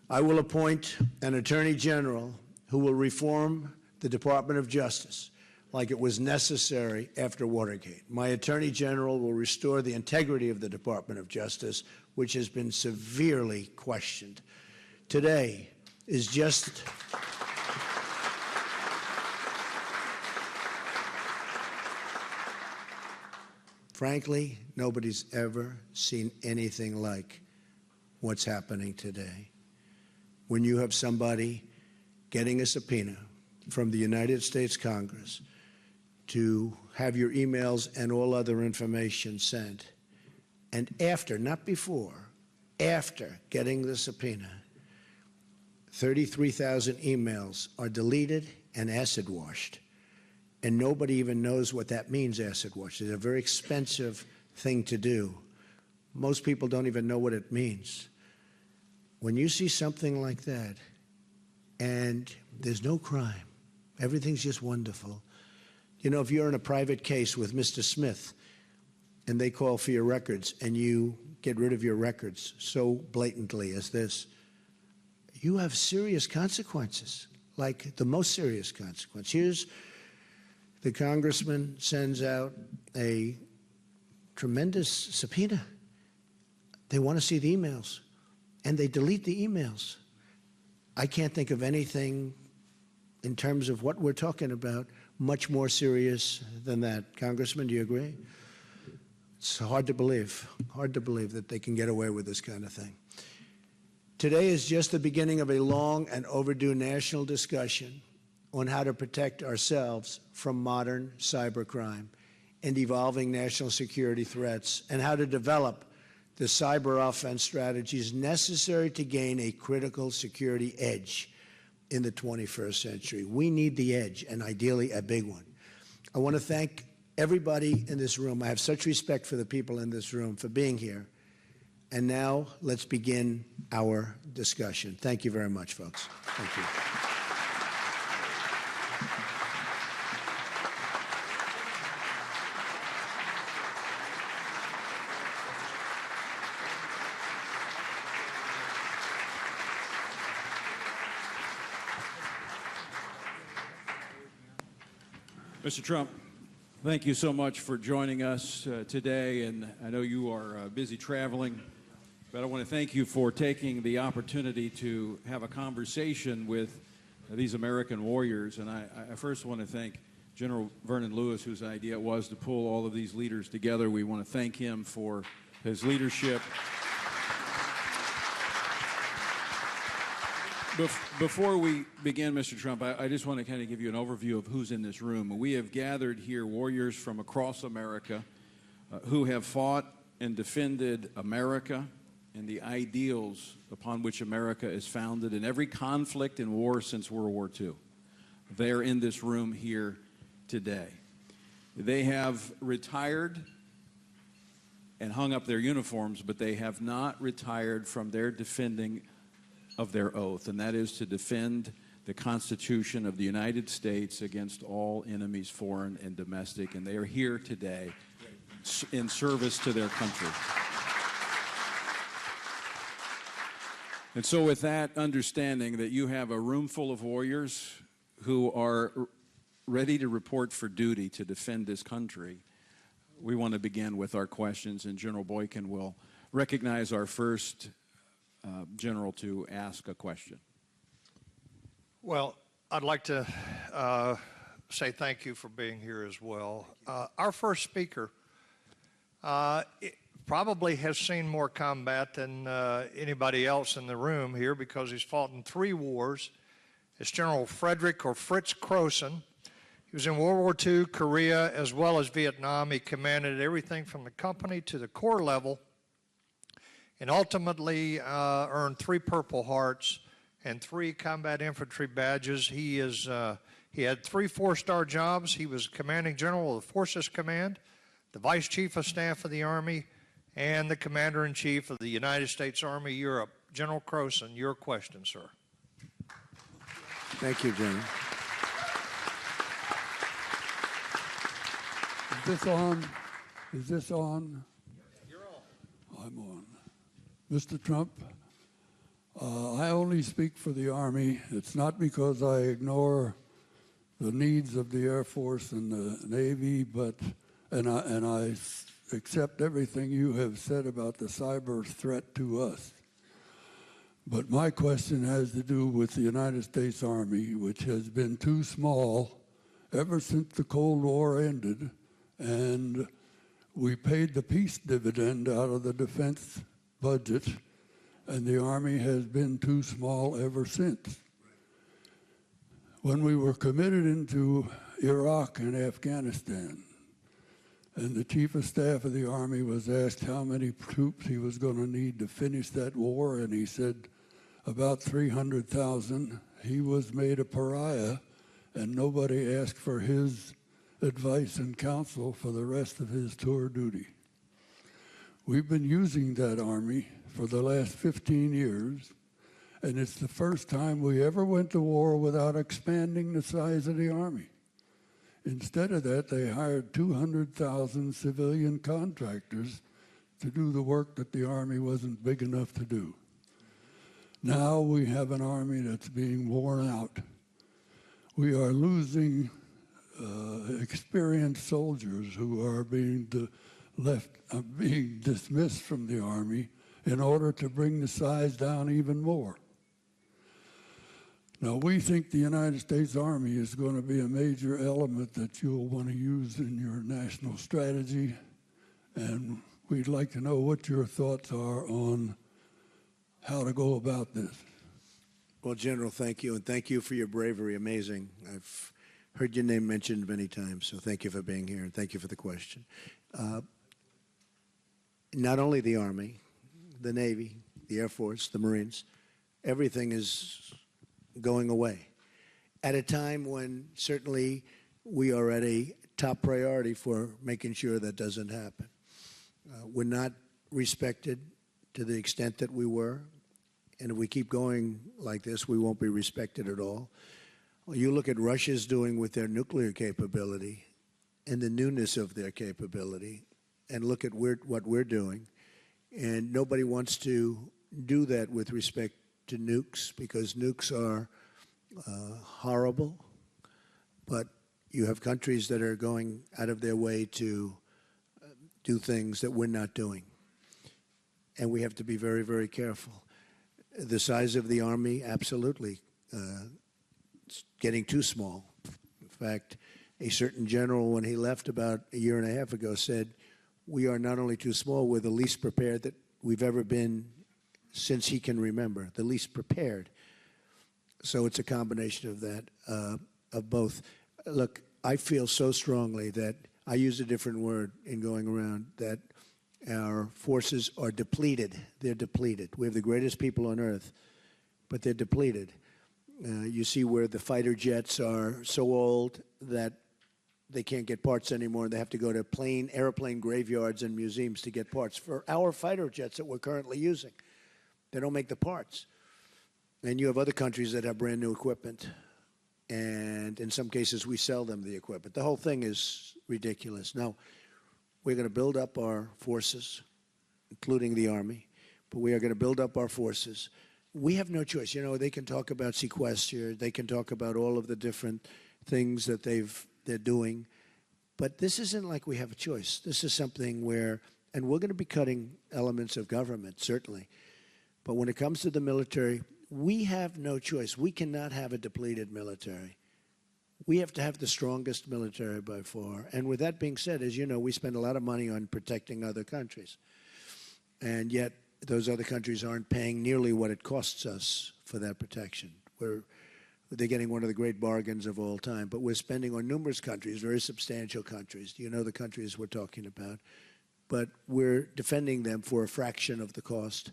I will appoint an Attorney General who will reform the Department of Justice like it was necessary after Watergate. My Attorney General will restore the integrity of the Department of Justice, which has been severely questioned. Today is just frankly, nobody's ever seen anything like what's happening today. When you have somebody getting a subpoena from the United States Congress to have your emails and all other information sent, and after, not before, after getting the subpoena, 33,000 emails are deleted and acid washed. And nobody even knows what that means, acid wash. It's a very expensive thing to do. Most people don't even know what it means. When you see something like that, and there's no crime, everything's just wonderful. You know, if you're in a private case with Mr. Smith, and they call for your records, and you get rid of your records so blatantly as this, you have serious consequences, like the most serious consequence. Here's the congressman sends out a tremendous subpoena. They want to see the emails, and they delete the emails. I can't think of anything in terms of what we're talking about much more serious than that. Congressman, do you agree? It's hard to believe that they can get away with this kind of thing. Today is just the beginning of a long and overdue national discussion on how to protect ourselves from modern cybercrime and evolving national security threats, and how to develop the cyber offense strategies necessary to gain a critical security edge in the 21st century. We need the edge, and ideally a big one. I want to thank everybody in this room. I have such respect for the people in this room for being here. And now let's begin our discussion. Thank you very much, folks. Thank you. Mr. Trump, thank you so much for joining us today, and I know you are busy traveling, but I want to thank you for taking the opportunity to have a conversation with these American warriors. And I first want to thank General Vernon Lewis, whose idea it was to pull all of these leaders together. We want to thank him for his leadership. Before we begin, Mr. Trump, I just want to kind of give you an overview of who's in this room. We have gathered here warriors from across America who have fought and defended America and the ideals upon which America is founded in every conflict and war since World War II. They're in this room here today. They have retired and hung up their uniforms, but they have not retired from their defending of their oath, and that is to defend the Constitution of the United States against all enemies, foreign and domestic, and they are here today in service to their country. And so with that understanding that you have a room full of warriors who are ready to report for duty to defend this country, we want to begin with our questions, and General Boykin will recognize our first general to ask a question. Well, I'd like to say thank you for being here as well. Our first speaker probably has seen more combat than anybody else in the room here because he's fought in 3 wars. It's General Frederick or Fritz Croson. He was in World War II, Korea, as well as Vietnam. He commanded everything from the company to the corps level and ultimately earned 3 Purple Hearts and 3 combat infantry badges. He had 3 4-star jobs. He was commanding general of the Forces Command, the Vice Chief of Staff of the Army, and the Commander-in-Chief of the United States Army Europe. General Croson, your question, sir. Thank you, General. Is this on? Is this on? You're on. I'm on. Mr. Trump, I only speak for the Army. It's not because I ignore the needs of the Air Force and the Navy, and I accept everything you have said about the cyber threat to us. But my question has to do with the United States Army, which has been too small ever since the Cold War ended, and we paid the peace dividend out of the defense budget, and the Army has been too small ever since. When we were committed into Iraq and Afghanistan, and the Chief of Staff of the Army was asked how many troops he was going to need to finish that war, and he said about 300,000. He was made a pariah, and nobody asked for his advice and counsel for the rest of his tour duty. We've been using that Army for the last 15 years, and it's the first time we ever went to war without expanding the size of the Army. Instead of that, they hired 200,000 civilian contractors to do the work that the Army wasn't big enough to do. Now we have an Army that's being worn out. We are losing experienced soldiers who are being dismissed from the Army in order to bring the size down even more. Now, we think the United States Army is going to be a major element that you'll want to use in your national strategy, and we'd like to know what your thoughts are on how to go about this. Well, General, thank you, and thank you for your bravery. Amazing. I've heard your name mentioned many times, so thank you for being here, and thank you for the question. Not only the Army, the Navy, the Air Force, the Marines, everything is going away at a time when certainly we are at a top priority for making sure that doesn't happen. We're not respected to the extent that we were, and if we keep going like this, we won't be respected at all. Well, you look at Russia's doing with their nuclear capability and the newness of their capability, and look at what we're doing, and nobody wants to do that with respect to nukes, because nukes are horrible, but you have countries that are going out of their way to do things that we're not doing. And we have to be very, very careful. The size of the Army, absolutely, it's getting too small. In fact, a certain general, when he left about a year and a half ago, said, we are not only too small, we're the least prepared that we've ever been since he can remember, the least prepared. So it's a combination of that, of both. Look, I feel so strongly that, I use a different word in going around, that our forces are depleted. They're depleted. We have the greatest people on earth, but they're depleted. You see where the fighter jets are so old that they can't get parts anymore, and they have to go to airplane graveyards and museums to get parts for our fighter jets that we're currently using. They don't make the parts. And you have other countries that have brand new equipment, and in some cases we sell them the equipment. The whole thing is ridiculous. Now, we're going to build up our forces, including the Army, but we are going to build up our forces. We have no choice. You know, they can talk about sequester, they can talk about all of the different things that they're doing, but this isn't like we have a choice. This is something where, and we're going to be cutting elements of government, certainly. But when it comes to the military, we have no choice. We cannot have a depleted military. We have to have the strongest military by far. And with that being said, as you know, we spend a lot of money on protecting other countries. And yet, those other countries aren't paying nearly what it costs us for that protection. They're getting one of the great bargains of all time. But we're spending on numerous countries, very substantial countries. You know the countries we're talking about. But we're defending them for a fraction of the cost.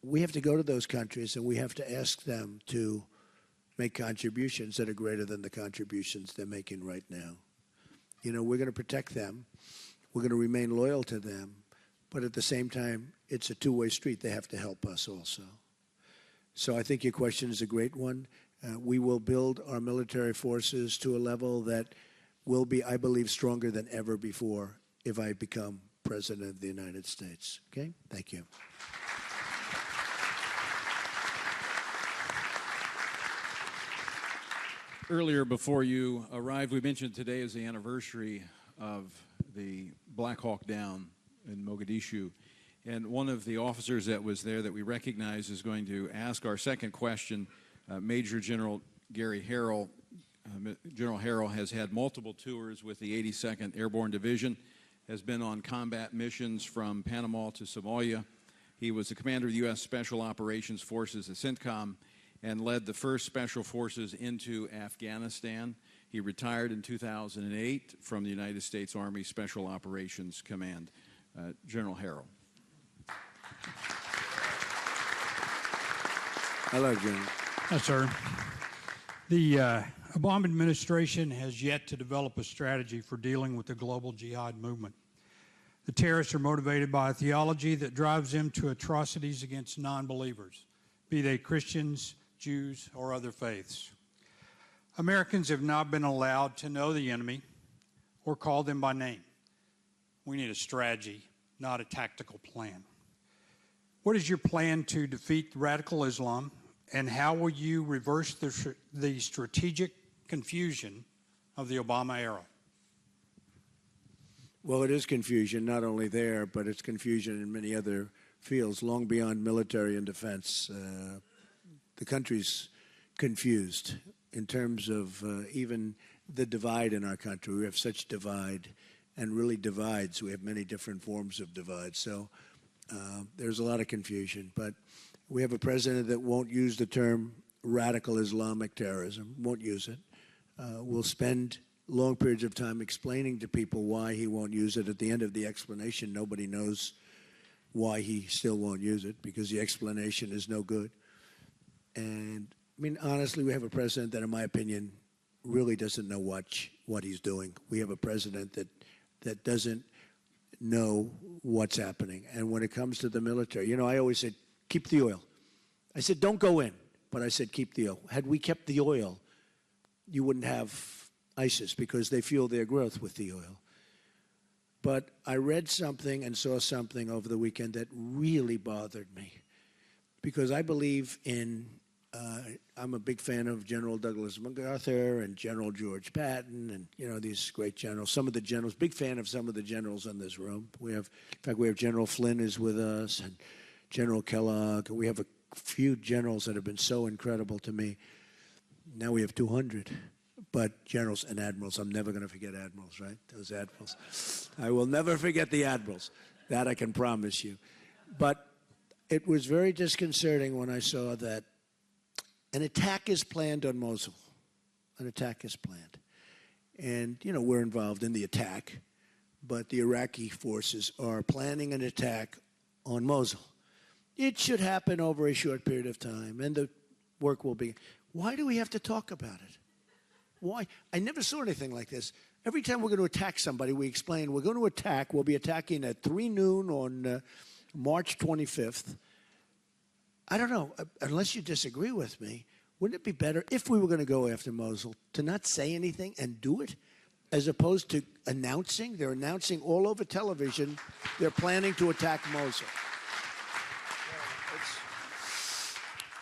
We have to go to those countries and we have to ask them to make contributions that are greater than the contributions they're making right now. You know, we're going to protect them. We're going to remain loyal to them. But at the same time, it's a two-way street. They have to help us also. So I think your question is a great one. We will build our military forces to a level that will be, I believe, stronger than ever before if I become President of the United States. Okay? Thank you. Earlier, before you arrived, we mentioned today is the anniversary of the Black Hawk Down in Mogadishu. And one of the officers that was there that we recognize is going to ask our second question, Major General Gary Harrell. General Harrell has had multiple tours with the 82nd Airborne Division, has been on combat missions from Panama to Somalia. He was the commander of the U.S. Special Operations Forces at CENTCOM and led the first special forces into Afghanistan. He retired in 2008 from the United States Army Special Operations Command. General Harrell. Hello, General. Yes, sir. The Obama administration has yet to develop a strategy for dealing with the global jihad movement. The terrorists are motivated by a theology that drives them to atrocities against non-believers, be they Christians, Jews, or other faiths. Americans have not been allowed to know the enemy or call them by name. We need a strategy, not a tactical plan. What is your plan to defeat radical Islam, and how will you reverse the strategic confusion of the Obama era? Well, it is confusion, not only there, but it's confusion in many other fields, long beyond military and defense. The country's confused in terms of even the divide in our country. We have such divide, and really divides. We have many different forms of divide. So there's a lot of confusion. But we have a president that won't use the term radical Islamic terrorism, won't use it. We'll spend long periods of time explaining to people why he won't use it. At the end of the explanation, nobody knows why he still won't use it, because the explanation is no good. And, I mean, honestly, we have a president that, in my opinion, really doesn't know what he's doing. We have a president that doesn't know what's happening. And when it comes to the military, you know, I always said, keep the oil. I said, don't go in, but I said, keep the oil. Had we kept the oil, you wouldn't have ISIS, because they fuel their growth with the oil. But I read something and saw something over the weekend that really bothered me, because I believe in, I'm a big fan of General Douglas MacArthur and General George Patton and, you know, these great generals. Some of the generals, big fan of some of the generals in this room. In fact, we have General Flynn is with us, and General Kellogg. We have a few generals that have been so incredible to me. Now we have 200. But generals and admirals, I'm never going to forget admirals, right? Those admirals. I will never forget the admirals. That I can promise you. But it was very disconcerting when I saw that an attack is planned on Mosul. An attack is planned. And, you know, we're involved in the attack, but the Iraqi forces are planning an attack on Mosul. It should happen over a short period of time, and the work will be. Why do we have to talk about it? Why? I never saw anything like this. Every time we're going to attack somebody, we explain, we're going to attack. We'll be attacking at 3 noon on March 25th. I don't know, unless you disagree with me, wouldn't it be better if we were going to go after Mosul to not say anything and do it, as opposed to announcing? They're announcing all over television they're planning to attack Mosul.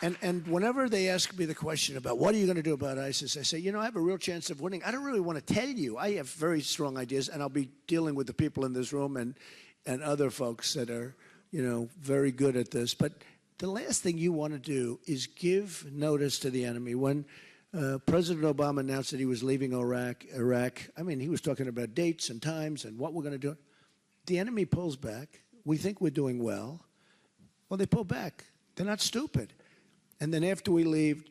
And whenever they ask me the question about what are you going to do about ISIS, I say, I have a real chance of winning. I don't really want to tell you. I have very strong ideas, and I'll be dealing with the people in this room and other folks that are, very good at this. But the last thing you want to do is give notice to the enemy. When President Obama announced that he was leaving Iraq, he was talking about dates and times and what we're going to do. The enemy pulls back. We think we're doing well. Well, they pull back. They're not stupid. And then after we leave,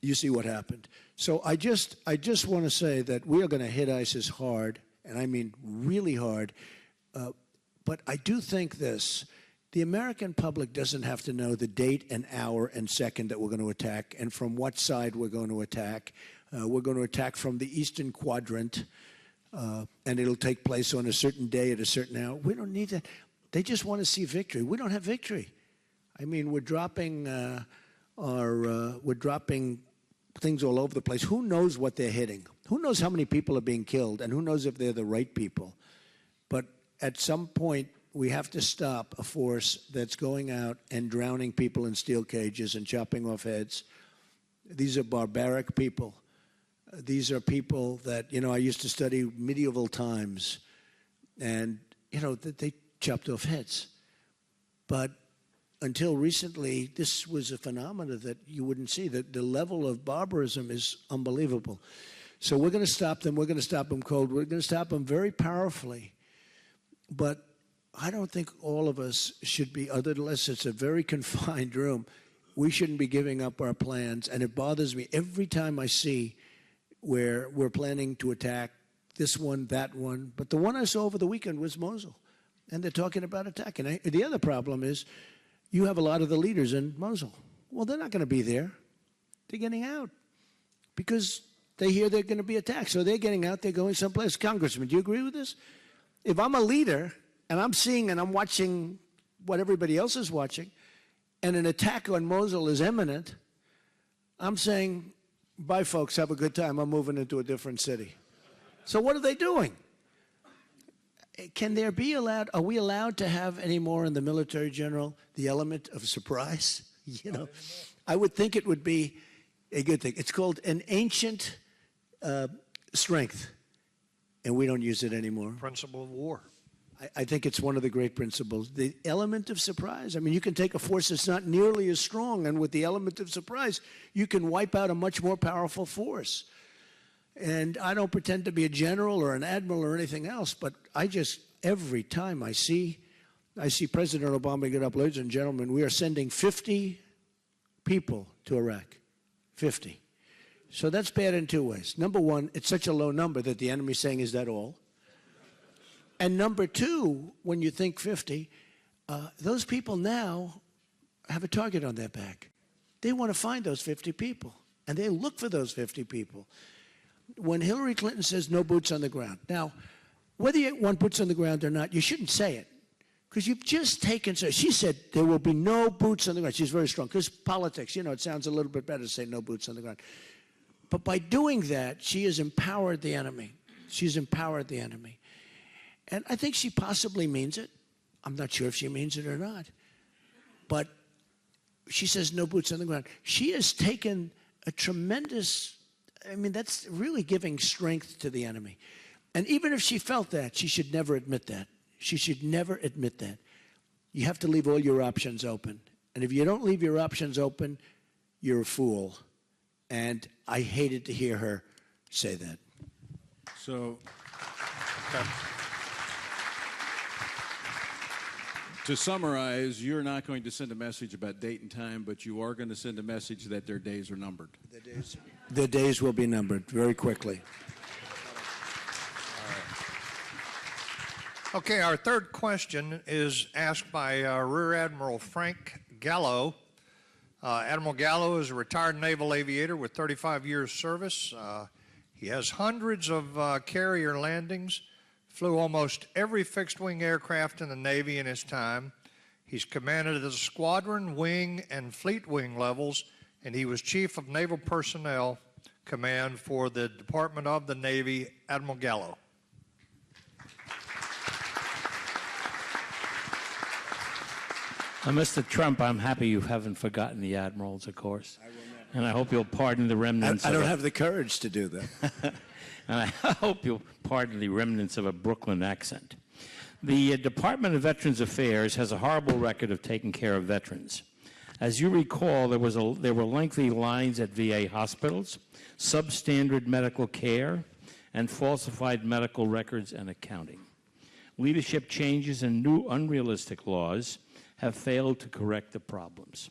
you see what happened. So I just want to say that we are going to hit ISIS hard, and I mean really hard. But I do think this. The American public doesn't have to know the date and hour and second that we're going to attack and from what side we're going to attack. We're going to attack from the eastern quadrant, and it'll take place on a certain day at a certain hour. We don't need that. They just want to see victory. We don't have victory. I mean, we're dropping things all over the place. Who knows what they're hitting? Who knows how many people are being killed, and who knows if they're the right people? But at some point, we have to stop a force that's going out and drowning people in steel cages and chopping off heads. These are barbaric people. These are people that, I used to study medieval times, and, they chopped off heads. But until recently, this was a phenomenon that you wouldn't see. The level of barbarism is unbelievable. So we're going to stop them. We're going to stop them cold. We're going to stop them very powerfully. But I don't think all of us should be, unless it's a very confined room, we shouldn't be giving up our plans. And it bothers me every time I see where we're planning to attack this one, that one. But the one I saw over the weekend was Mosul. And they're talking about attacking. The other problem is you have a lot of the leaders in Mosul. Well, they're not going to be there. They're getting out because they hear they're going to be attacked. So they're getting out. They're going someplace. Congressman, do you agree with this? If I'm a leader and I'm seeing and I'm watching what everybody else is watching, and an attack on Mosul is imminent, I'm saying, bye, folks, have a good time. I'm moving into a different city. So what are they doing? Are we allowed to have any more in the military, General, the element of surprise? I would think it would be a good thing. It's called an ancient strength, and we don't use it anymore. Principle of war. I think it's one of the great principles. The element of surprise. I mean, you can take a force that's not nearly as strong, and with the element of surprise, you can wipe out a much more powerful force. And I don't pretend to be a general or an admiral or anything else, but every time I see President Obama get up, ladies and gentlemen, we are sending 50 people to Iraq. 50. So that's bad in two ways. Number one, it's such a low number that the enemy's saying, is that all? And number two, when you think 50, those people now have a target on their back. They want to find those 50 people, and they look for those 50 people. When Hillary Clinton says no boots on the ground, now, whether you want boots on the ground or not, you shouldn't say it, because you've just taken, she said there will be no boots on the ground. She's very strong, because politics, it sounds a little bit better to say no boots on the ground. But by doing that, she has empowered the enemy. She's empowered the enemy. And I think she possibly means it. I'm not sure if she means it or not. But she says no boots on the ground. She has taken a tremendous, that's really giving strength to the enemy. And even if she felt that, she should never admit that. She should never admit that. You have to leave all your options open. And if you don't leave your options open, you're a fool. And I hated to hear her say that. So, to summarize, you're not going to send a message about date and time, but you are going to send a message that their days are numbered. Their days will be numbered very quickly. Okay, our third question is asked by Rear Admiral Frank Gallo. Admiral Gallo is a retired naval aviator with 35 years service. He has hundreds of carrier landings, flew almost every fixed-wing aircraft in the Navy in his time. He's commanded at the squadron, wing, and fleet wing levels, and he was Chief of Naval Personnel Command for the Department of the Navy. Admiral Gallo. Mr. Trump, I'm happy you haven't forgotten the admirals, of course. I will never. And I hope you'll pardon the remnants I of don't have the courage to do that. and I hope you'll pardon the remnants of a Brooklyn accent. The Department of Veterans Affairs has a horrible record of taking care of veterans. As you recall, there were lengthy lines at VA hospitals, substandard medical care, and falsified medical records and accounting. Leadership changes and new unrealistic laws have failed to correct the problems.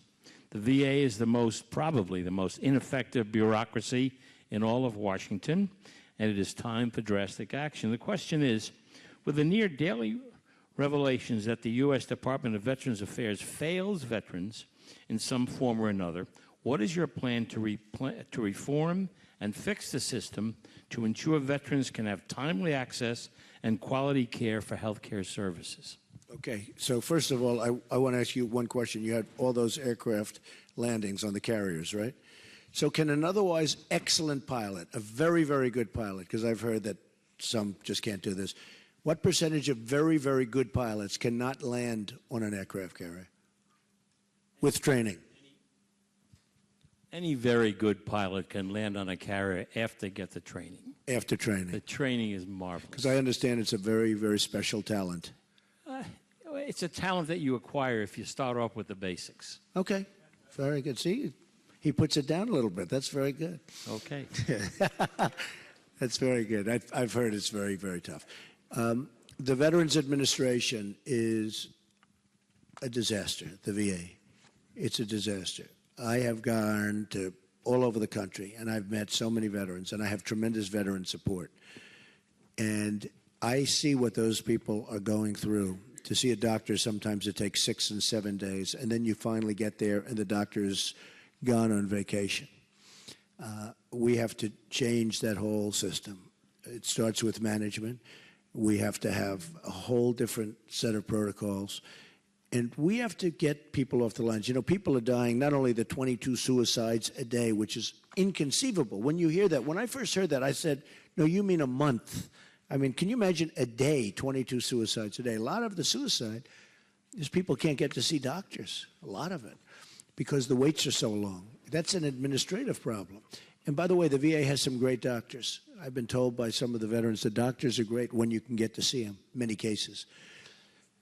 The VA is probably the most ineffective bureaucracy in all of Washington, and it is time for drastic action. The question is, with the near daily revelations that the U.S. Department of Veterans Affairs fails veterans in some form or another, what is your plan to reform and fix the system to ensure veterans can have timely access and quality care for health care services? Okay, so first of all, I want to ask you one question. You had all those aircraft landings on the carriers, right? So can an otherwise excellent pilot, a very, very good pilot, because I've heard that some just can't do this, what percentage of very, very good pilots cannot land on an aircraft carrier with training? Any very good pilot can land on a carrier after they get the training. After training. The training is marvelous. Because I understand it's a very, very special talent. It's a talent that you acquire if you start off with the basics. Okay, very good. See, he puts it down a little bit. That's very good. Okay. That's very good. I've heard it's very, very tough. The Veterans Administration is a disaster, the VA. It's a disaster. I have gone to all over the country, and I've met so many veterans, and I have tremendous veteran support. And I see what those people are going through. To see a doctor, sometimes it takes 6 and 7 days, and then you finally get there, and the doctor is gone on vacation. We have to change that whole system. It starts with management. We have to have a whole different set of protocols. And we have to get people off the lines. You know, people are dying, not only the 22 suicides a day, which is inconceivable. When you hear that, when I first heard that, I said, no, you mean a month. I mean, can you imagine a day, 22 suicides a day? A lot of the suicide is people can't get to see doctors, a lot of it, because the waits are so long. That's an administrative problem. And by the way, the VA has some great doctors. I've been told by some of the veterans the doctors are great when you can get to see them, many cases.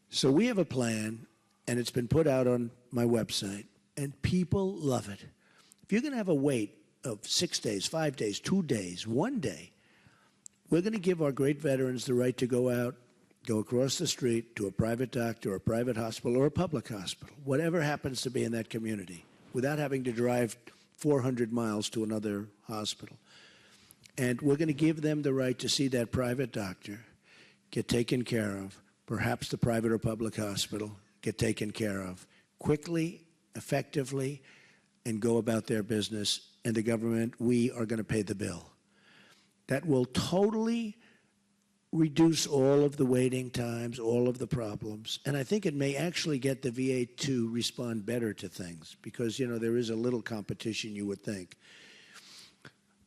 So we have a plan, and it's been put out on my website, and people love it. If you're going to have a wait of 6 days, 5 days, 2 days, 1 day, we're going to give our great veterans the right to go out, go across the street to a private doctor or a private hospital or a public hospital, whatever happens to be in that community, without having to drive 400 miles to another hospital. And we're going to give them the right to see that private doctor, get taken care of, perhaps the private or public hospital, get taken care of quickly, effectively, and go about their business. And the government, we are going to pay the bill. That will totally reduce all of the waiting times, all of the problems. And I think it may actually get the VA to respond better to things because, you know, there is a little competition, you would think.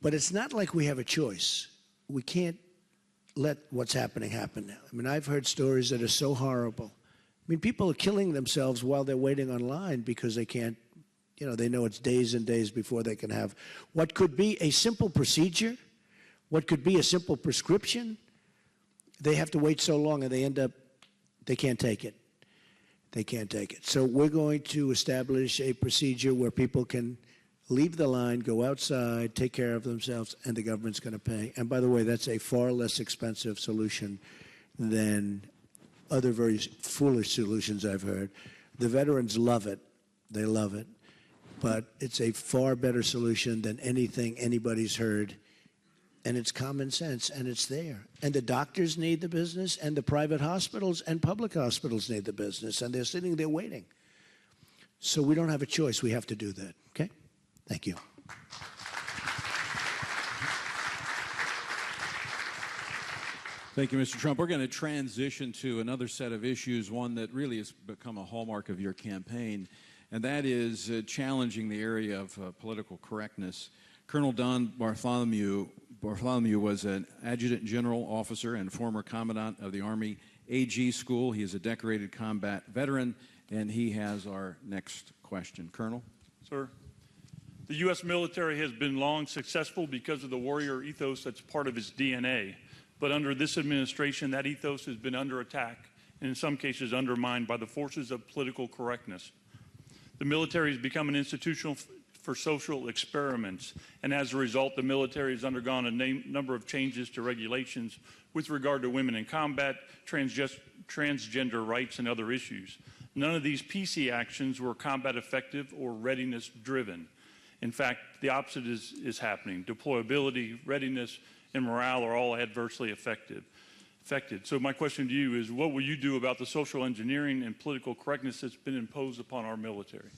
But it's not like we have a choice. We can't let what's happening happen now. I mean, I've heard stories that are so horrible. I mean, people are killing themselves while they're waiting online because they can't, you know, they know it's days and days before they can have what could be a simple procedure, what could be a simple prescription. They have to wait so long and they end up, they can't take it. They can't take it. So we're going to establish a procedure where people can leave the line, go outside, take care of themselves, and the government's going to pay. And by the way, that's a far less expensive solution than other very foolish solutions I've heard. The veterans love it. They love it. But it's a far better solution than anything anybody's heard. And it's common sense, and it's there. And the doctors need the business, and the private hospitals and public hospitals need the business, and they're sitting there waiting. So we don't have a choice. We have to do that, okay? Thank you. Thank you, Mr. Trump. We're going to transition to another set of issues, one that really has become a hallmark of your campaign, and that is challenging the area of political correctness. Colonel Don Bartholomew was an adjutant general officer and former commandant of the Army AG School. He is a decorated combat veteran and he has our next question. Colonel? Sir, the U.S. military has been long successful because of the warrior ethos that's part of its DNA. But under this administration, that ethos has been under attack and in some cases undermined by the forces of political correctness. The military has become an institution for social experiments, and as a result, the military has undergone a number of changes to regulations with regard to women in combat, transgender rights, and other issues. None of these PC actions were combat effective or readiness driven. In fact, the opposite is happening. Deployability, readiness, and morale are all adversely affected. So my question to you is, what will you do about the social engineering and political correctness that's been imposed upon our military?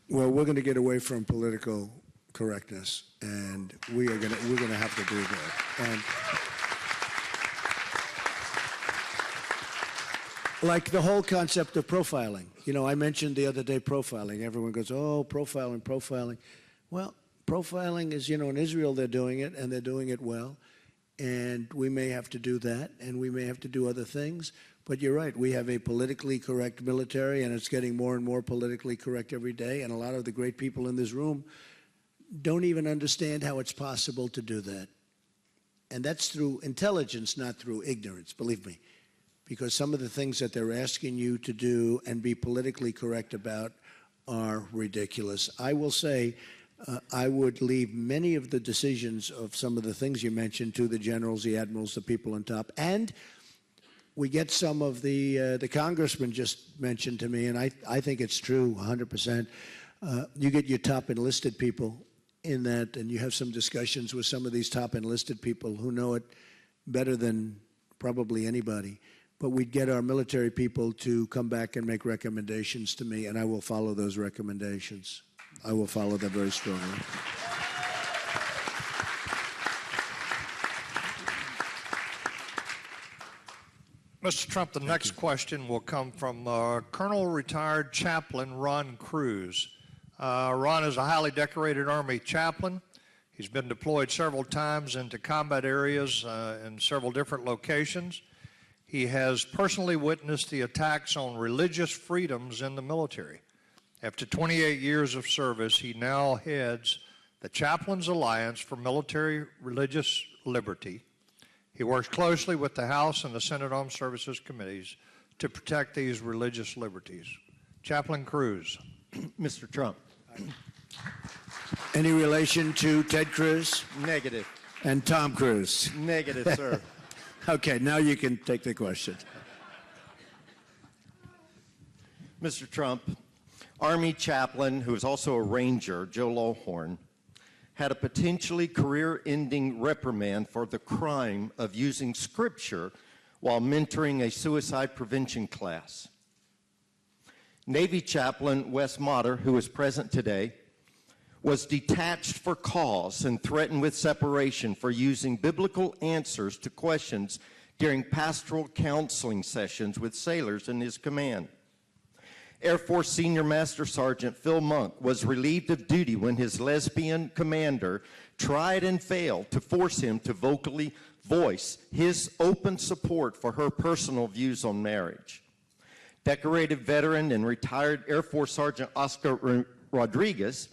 Well, we're going to get away from political correctness, and we're going to have to do that. And like the whole concept of profiling. You know, I mentioned the other day profiling. Everyone goes, oh, profiling. Well, profiling is, you know, in Israel they're doing it, and they're doing it well. And we may have to do that, and we may have to do other things. But you're right, we have a politically correct military, and it's getting more and more politically correct every day. And a lot of the great people in this room don't even understand how it's possible to do that. And that's through intelligence, not through ignorance, believe me. Because some of the things that they're asking you to do and be politically correct about are ridiculous. I will say, I would leave many of the decisions of some of the things you mentioned to the generals, the admirals, the people on top. And we get some of the congressman just mentioned to me, and I think it's true 100%. You get your top enlisted people in that, and you have some discussions with some of these top enlisted people who know it better than probably anybody. But we'd get our military people to come back and make recommendations to me, and I will follow those recommendations. I will follow them very strongly. Mr. Trump, the next question will come from Colonel Retired Chaplain Ron Cruz. Ron is a highly decorated Army chaplain. He's been deployed several times into combat areas in several different locations. He has personally witnessed the attacks on religious freedoms in the military. After 28 years of service, he now heads the Chaplains Alliance for Military Religious Liberty. He works closely with the House and the Senate Armed Services Committees to protect these religious liberties. Chaplain Cruz. Mr. Trump. Any relation to Ted Cruz Negative. and Tom Cruise? Negative, sir. Okay, now you can take the question. Mr. Trump, Army chaplain, who is also a Ranger, Joe Lawhorn, had a potentially career-ending reprimand for the crime of using Scripture while mentoring a suicide prevention class. Navy chaplain Wes Motter, who is present today, was detached for cause and threatened with separation for using biblical answers to questions during pastoral counseling sessions with sailors in his command. Air Force Senior Master Sergeant Phil Monk was relieved of duty when his lesbian commander tried and failed to force him to vocally voice his open support for her personal views on marriage. Decorated veteran and retired Air Force Sergeant Oscar Rodriguez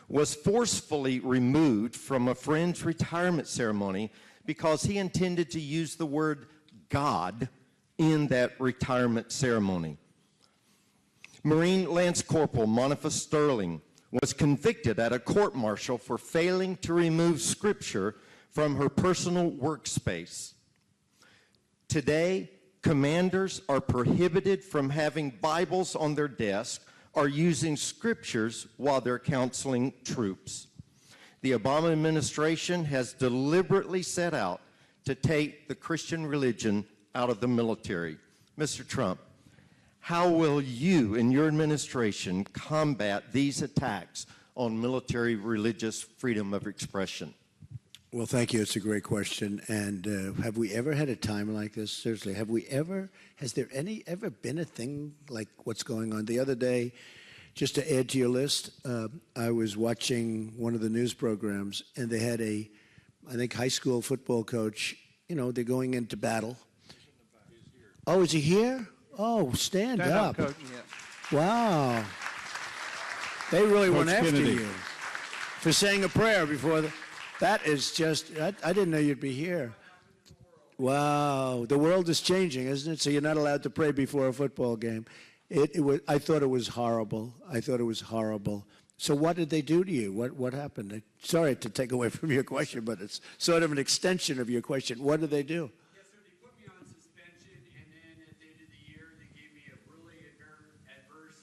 was forcefully removed from a friend's retirement ceremony because he intended to use the word God in that retirement ceremony. Marine Lance Corporal Monica Sterling was convicted at a court-martial for failing to remove Scripture from her personal workspace. Today, commanders are prohibited from having Bibles on their desk or using Scriptures while they're counseling troops. The Obama administration has deliberately set out to take the Christian religion out of the military. Mr. Trump, how will you and your administration combat these attacks on military religious freedom of expression? Well, thank you. It's a great question. And have we ever had a time like this? Seriously, has there ever been a thing like what's going on? The other day, just to add to your list, I was watching one of the news programs, and they had I think, high school football coach. You know, they're going into battle. Oh, is he here? Oh, stand up. Coach. Wow. They really Coach went after Kennedy. you for saying a prayer before that is just, I didn't know you'd be here. Wow. The world is changing, isn't it? So you're not allowed to pray before a football game. I thought it was horrible. I thought it was horrible. So what did they do to you? What happened? Sorry to take away from your question, but it's sort of an extension of your question. What did they do? Yes, sir. They put me on suspension, and then at the end of the year, they gave me a really adverse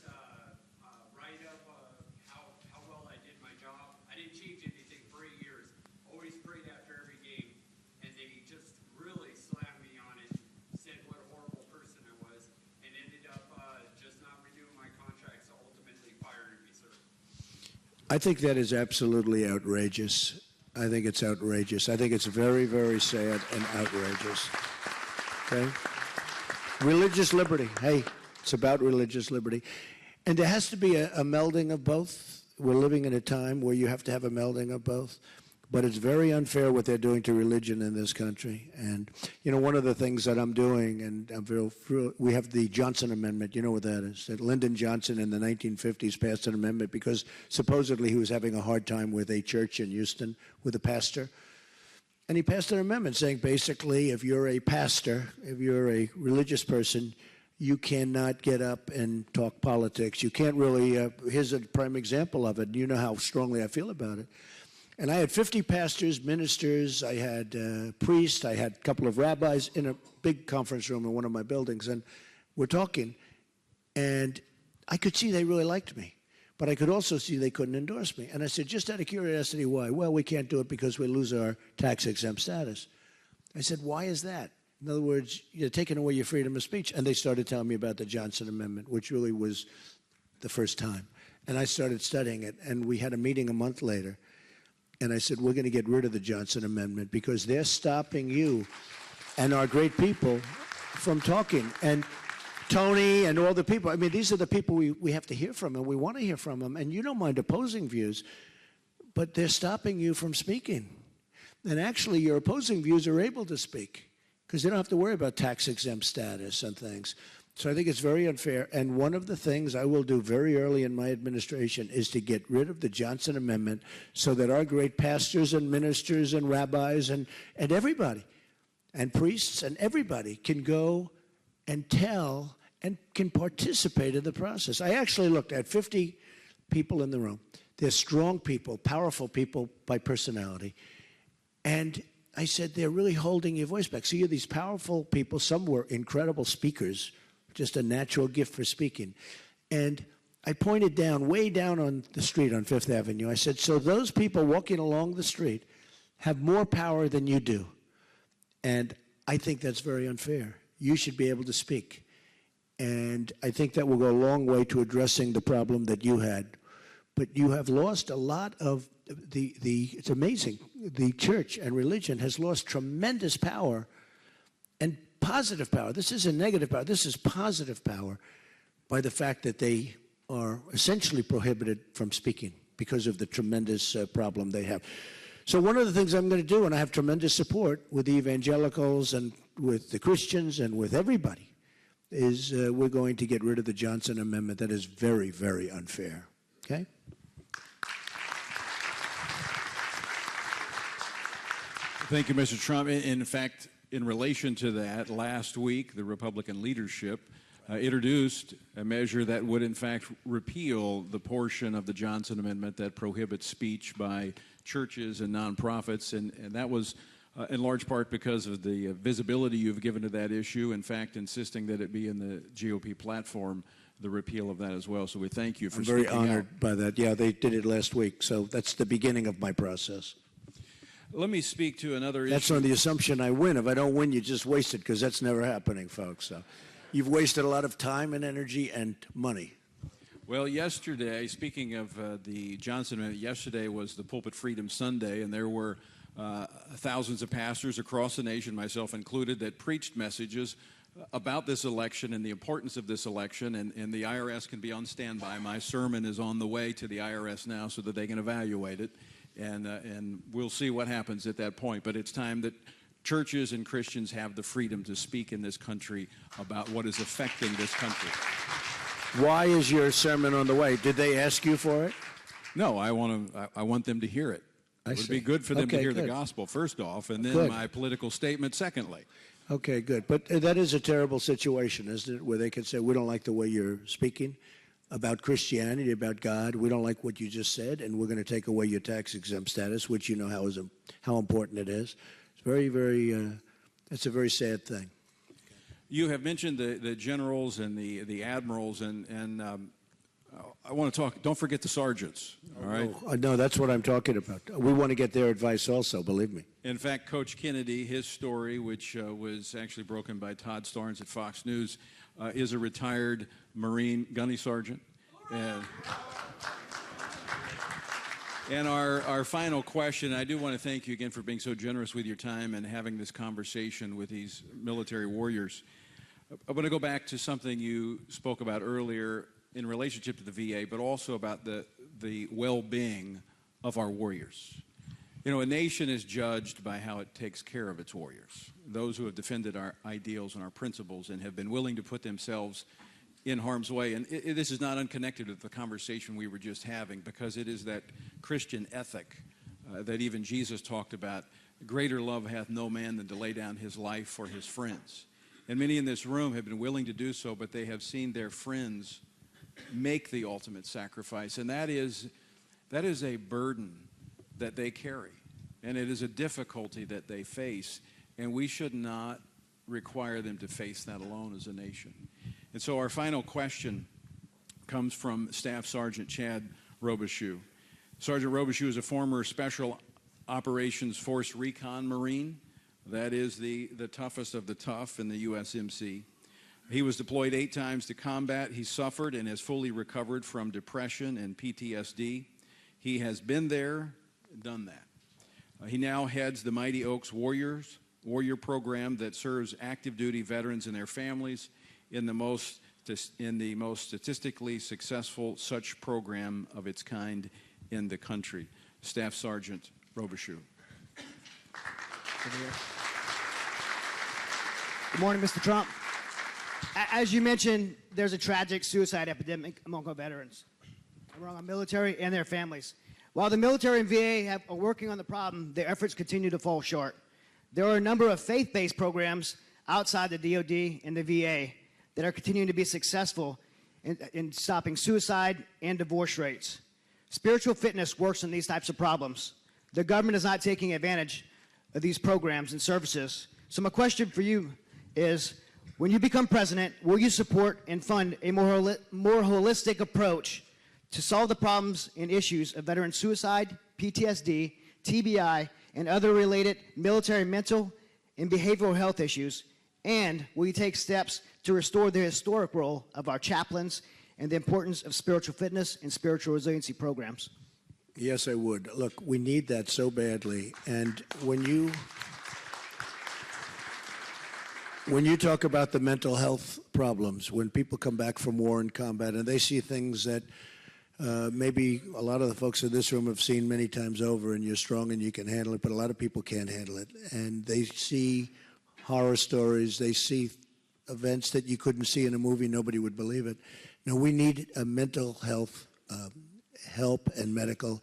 write-up of how well I did my job. I didn't change anything for 8 years. Always prayed after every game, and they just really slammed me on it, said what a horrible person I was, and ended up just not renewing my contract, so ultimately firing me, sir. I think that is absolutely outrageous. I think it's outrageous. I think it's very, very sad and outrageous. Okay? Religious liberty. Hey, it's about religious liberty. And there has to be a melding of both. We're living in a time where you have to have a melding of both. But it's very unfair what they're doing to religion in this country. And, you know, one of the things that I'm doing, and we have the Johnson Amendment. You know what that is? That Lyndon Johnson in the 1950s passed an amendment because supposedly he was having a hard time with a church in Houston, with a pastor. And he passed an amendment saying basically if you're a pastor, if you're a religious person, you cannot get up and talk politics. You can't really, here's a prime example of it. You know how strongly I feel about it. And I had 50 pastors, ministers, I had priests, I had a couple of rabbis in a big conference room in one of my buildings, and we're talking, and I could see they really liked me, but I could also see they couldn't endorse me. And I said, just out of curiosity, why? Well, we can't do it because we lose our tax-exempt status. I said, why is that? In other words, you're taking away your freedom of speech. And they started telling me about the Johnson Amendment, which really was the first time. And I started studying it, and we had a meeting a month later. And I said, we're going to get rid of the Johnson Amendment because they're stopping you and our great people from talking. And Tony and all the people, I mean, these are the people we have to hear from, and we want to hear from them. And you don't mind opposing views, but they're stopping you from speaking. And actually, your opposing views are able to speak because they don't have to worry about tax-exempt status and things. So I think it's very unfair. And one of the things I will do very early in my administration is to get rid of the Johnson Amendment so that our great pastors and ministers and rabbis and everybody and priests and everybody can go and tell and can participate in the process. I actually looked at 50 people in the room. They're strong people, powerful people by personality. And I said, they're really holding your voice back. So you're these powerful people. Some were incredible speakers, just a natural gift for speaking. And I pointed down, way down on the street on Fifth Avenue. I said, so those people walking along the street have more power than you do. And I think that's very unfair. You should be able to speak. And I think that will go a long way to addressing the problem that you had. But you have lost a lot of it's amazing. The church and religion has lost tremendous power and positive power. This isn't negative power. This is positive power by the fact that they are essentially prohibited from speaking because of the tremendous problem they have. So one of the things I'm going to do, and I have tremendous support with the evangelicals and with the Christians and with everybody, is we're going to get rid of the Johnson Amendment. That is very, very unfair. Okay? Thank you, Mr. Trump. In fact, in relation to that, last week, the Republican leadership introduced a measure that would, in fact, repeal the portion of the Johnson Amendment that prohibits speech by churches and nonprofits, and that was in large part because of the visibility you've given to that issue, in fact, insisting that it be in the GOP platform, the repeal of that as well. So we thank you for speaking out. I'm very honored by that. Yeah, they did it last week, so that's the beginning of my process. Let me speak to another issue. That's on the assumption I win. If I don't win, you just waste it, because that's never happening, folks. So you've wasted a lot of time and energy and money. Well, yesterday, speaking of the Johnson Amendment, yesterday was the Pulpit Freedom Sunday, and there were thousands of pastors across the nation, myself included, that preached messages about this election and the importance of this election, and the IRS can be on standby. My sermon is on the way to the IRS now so that they can evaluate it. And we'll see what happens at that point. But it's time that churches and Christians have the freedom to speak in this country about what is affecting this country. Why is your sermon on the way? Did they ask you for it? No, I want them to hear it. It would be good for them to hear the gospel, first off, and then my political statement, secondly. Okay, good. But that is a terrible situation, isn't it, where they can say, we don't like the way you're speaking about Christianity, about God. We don't like what you just said, and we're going to take away your tax-exempt status, which you know how important it is. It's very, very, it's a very sad thing. You have mentioned the generals and the admirals, and I want to talk, don't forget the sergeants, all right? No, that's what I'm talking about. We want to get their advice also, believe me. In fact, Coach Kennedy, his story, which was actually broken by Todd Starnes at Fox News, is a retired Marine gunny sergeant. And our final question, I do want to thank you again for being so generous with your time and having this conversation with these military warriors. I want to go back to something you spoke about earlier in relationship to the VA, but also about the well-being of our warriors. You know, a nation is judged by how it takes care of its warriors, those who have defended our ideals and our principles and have been willing to put themselves in harm's way. And this is not unconnected with the conversation we were just having, because it is that Christian ethic that even Jesus talked about. Greater love hath no man than to lay down his life for his friends. And many in this room have been willing to do so, but they have seen their friends make the ultimate sacrifice. And that is a burden that they carry. And it is a difficulty that they face. And we should not require them to face that alone as a nation. And so our final question comes from Staff Sergeant Chad Robichaux. Sergeant Robichaux is a former Special Operations Force Recon Marine. That is the toughest of the tough in the USMC. He was deployed 8 times to combat. He suffered and has fully recovered from depression and PTSD. He has been there, done that. He now heads the Mighty Oaks Warrior program that serves active duty veterans and their families in the most statistically successful such program of its kind in the country. Staff Sergeant Robichaux. Good morning, Mr. Trump. As you mentioned, there's a tragic suicide epidemic among our veterans, among our military and their families. While the military and VA are working on the problem, their efforts continue to fall short. There are a number of faith-based programs outside the DoD and the VA that are continuing to be successful in stopping suicide and divorce rates. Spiritual fitness works on these types of problems. The government is not taking advantage of these programs and services. So my question for you is, when you become president, will you support and fund a more holistic approach to solve the problems and issues of veteran suicide, PTSD, TBI, and other related military mental and behavioral health issues? And will you take steps to restore the historic role of our chaplains and the importance of spiritual fitness and spiritual resiliency programs? Yes, I would. Look, we need that so badly. And when you talk about the mental health problems, when people come back from war and combat and they see things that maybe a lot of the folks in this room have seen many times over, and you're strong and you can handle it, but a lot of people can't handle it. And they see horror stories, they see events that you couldn't see in a movie, nobody would believe it. No, we need a mental health help and medical,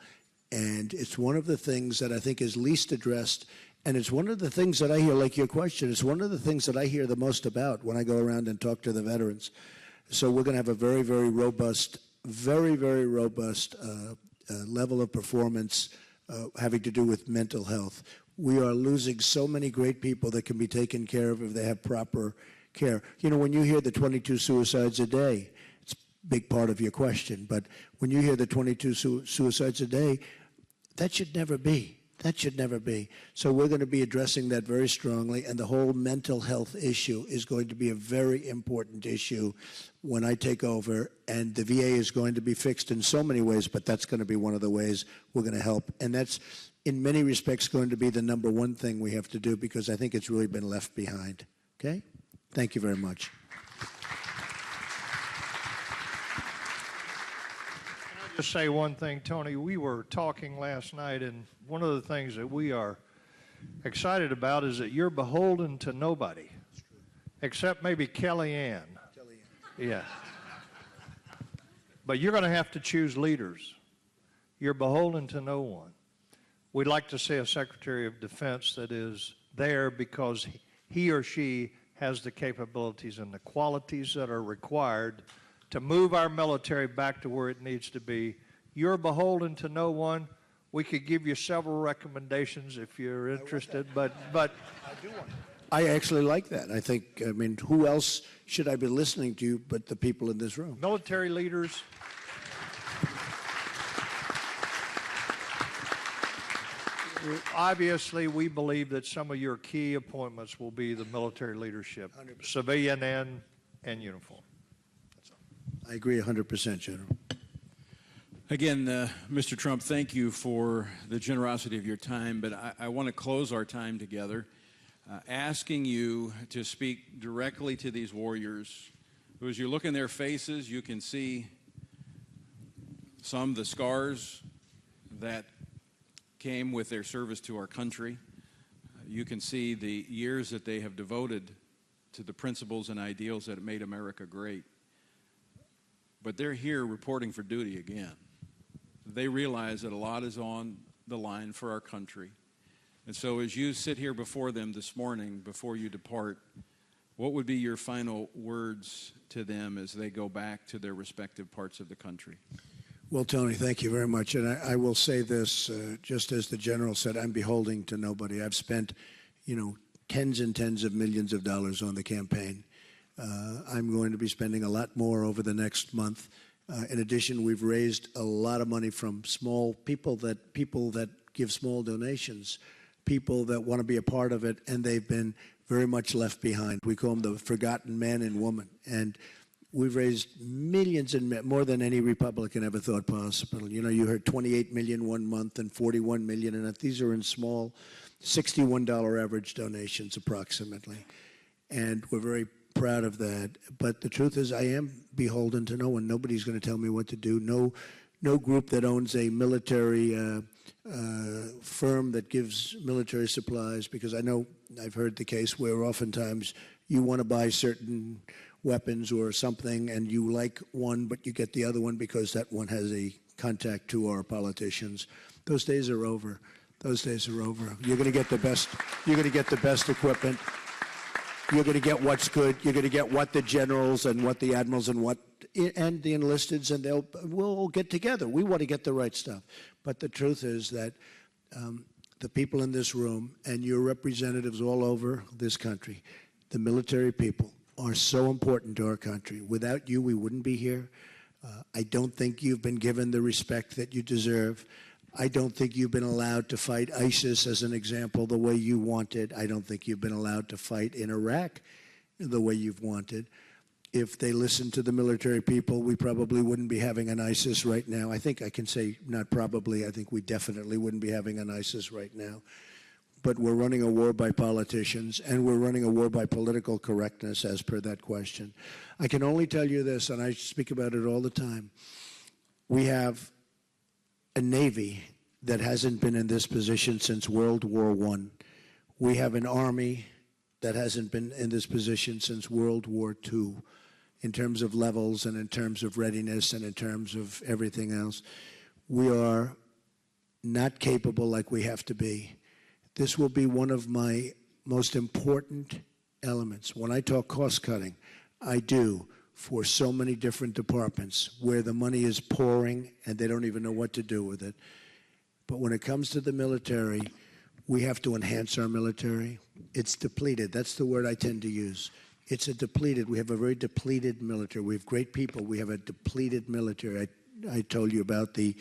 and it's one of the things that I think is least addressed, and it's one of the things that I hear, like your question, it's one of the things that I hear the most about when I go around and talk to the veterans. So we're going to have a very, very robust level of performance having to do with mental health. We are losing so many great people that can be taken care of if they have proper care. You know, when you hear the 22 suicides a day, it's a big part of your question, but when you hear the 22 suicides a day, that should never be. That should never be. So we're going to be addressing that very strongly, and the whole mental health issue is going to be a very important issue when I take over, and the VA is going to be fixed in so many ways, but that's going to be one of the ways we're going to help. And that's, in many respects, going to be the number one thing we have to do, because I think it's really been left behind. Okay? Thank you very much. Just say one thing, Tony. We were talking last night, and one of the things that we are excited about is that you're beholden to nobody, except maybe Kellyanne. Yeah. But you're going to have to choose leaders. You're beholden to no one. We'd like to see a Secretary of Defense that is there because he or she has the capabilities and the qualities that are required to move our military back to where it needs to be. You're beholden to no one. We could give you several recommendations if you're interested, but I do want. I actually like that. I mean, who else should I be listening to but the people in this room? Military leaders. Obviously, we believe that some of your key appointments will be the military leadership, 100%. civilian and uniform. I agree 100%, General. Again, Mr. Trump, thank you for the generosity of your time, but I want to close our time together asking you to speak directly to these warriors who, as you look in their faces, you can see some of the scars that came with their service to our country. You can see the years that they have devoted to the principles and ideals that made America great. But they're here reporting for duty again. They realize that a lot is on the line for our country. And so as you sit here before them this morning, before you depart, what would be your final words to them as they go back to their respective parts of the country? Well, Tony, thank you very much. And I will say this, just as the General said, I'm beholden to nobody. I've spent, tens and tens of millions of dollars on the campaign. I'm going to be spending a lot more over the next month. In addition, we've raised a lot of money from people that give small donations, people that want to be a part of it, and they've been very much left behind. We call them the forgotten man and woman. And we've raised millions and more than any Republican ever thought possible. You heard 28 million one month and 41 million, and these are in small, $61 average donations approximately. And we're very proud of that. But the truth is, I am beholden to no one. Nobody's going to tell me what to do. No group that owns a military firm that gives military supplies, because I know I've heard the case where oftentimes you want to buy certain weapons or something and you like one but you get the other one because that one has a contact to our politicians. Those days are over. Those days are over. You're going to get the best. You're going to get the best equipment. You're going to get what's good. You're going to get what the generals and what the admirals and the enlisteds, and we'll all get together. We want to get the right stuff. But the truth is that the people in this room and your representatives all over this country, the military people, are so important to our country. Without you, we wouldn't be here. I don't think you've been given the respect that you deserve. I don't think you've been allowed to fight ISIS, as an example, the way you wanted. I don't think you've been allowed to fight in Iraq the way you've wanted. If they listened to the military people, we probably wouldn't be having an ISIS right now. I think I can say not probably. I think we definitely wouldn't be having an ISIS right now. But we're running a war by politicians, and we're running a war by political correctness, as per that question. I can only tell you this, and I speak about it all the time. We have a Navy that hasn't been in this position since World War I. We have an Army that hasn't been in this position since World War II, in terms of levels and in terms of readiness and in terms of everything else. We are not capable like we have to be. This will be one of my most important elements. When I talk cost cutting, I do for so many different departments where the money is pouring and they don't even know what to do with it. But when it comes to the military, we have to enhance our military. It's depleted. That's the word I tend to use. It's we have a very depleted military. We have great people. We have a depleted military. I told you about the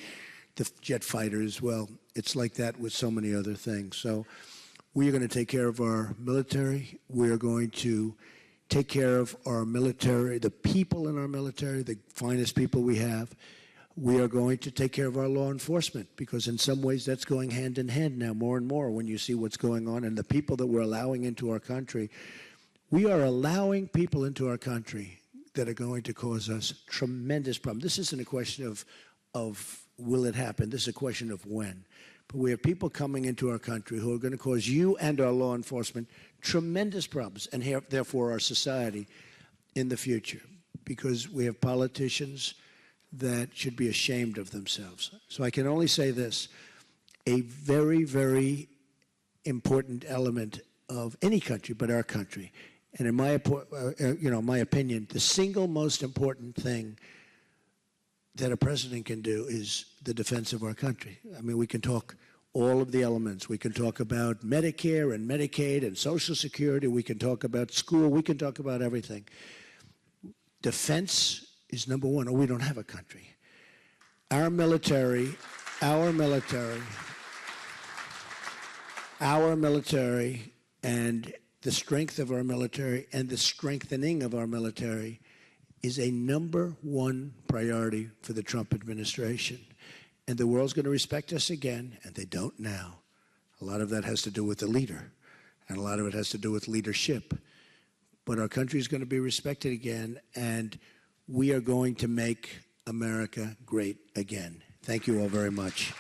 jet fighters. Well, it's like that with so many other things. So we are going to take care of our military. We are going to take care of our military, the people in our military, the finest people we have. We are going to take care of our law enforcement, because in some ways that's going hand in hand now more and more when you see what's going on and the people that we're allowing into our country. We are allowing people into our country that are going to cause us tremendous problems. This isn't a question of will it happen. This is a question of when. But we have people coming into our country who are going to cause you and our law enforcement tremendous problems, and therefore our society in the future, because we have politicians that should be ashamed of themselves. So I can only say this: a very, very important element of any country, but our country, and in my my opinion, the single most important thing that a president can do is the defense of our country. I mean, we can talk all of the elements. We can talk about Medicare and Medicaid and Social Security. We can talk about school. We can talk about everything. Defense is number one, or we don't have a country. Our military, and the strength of our military and the strengthening of our military is a number one priority for the Trump administration. And the world's going to respect us again, and they don't now. A lot of that has to do with the leader, and a lot of it has to do with leadership. But our country is going to be respected again, and we are going to make America great again. Thank you all very much.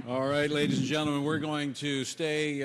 All right, ladies and gentlemen, we're going to stay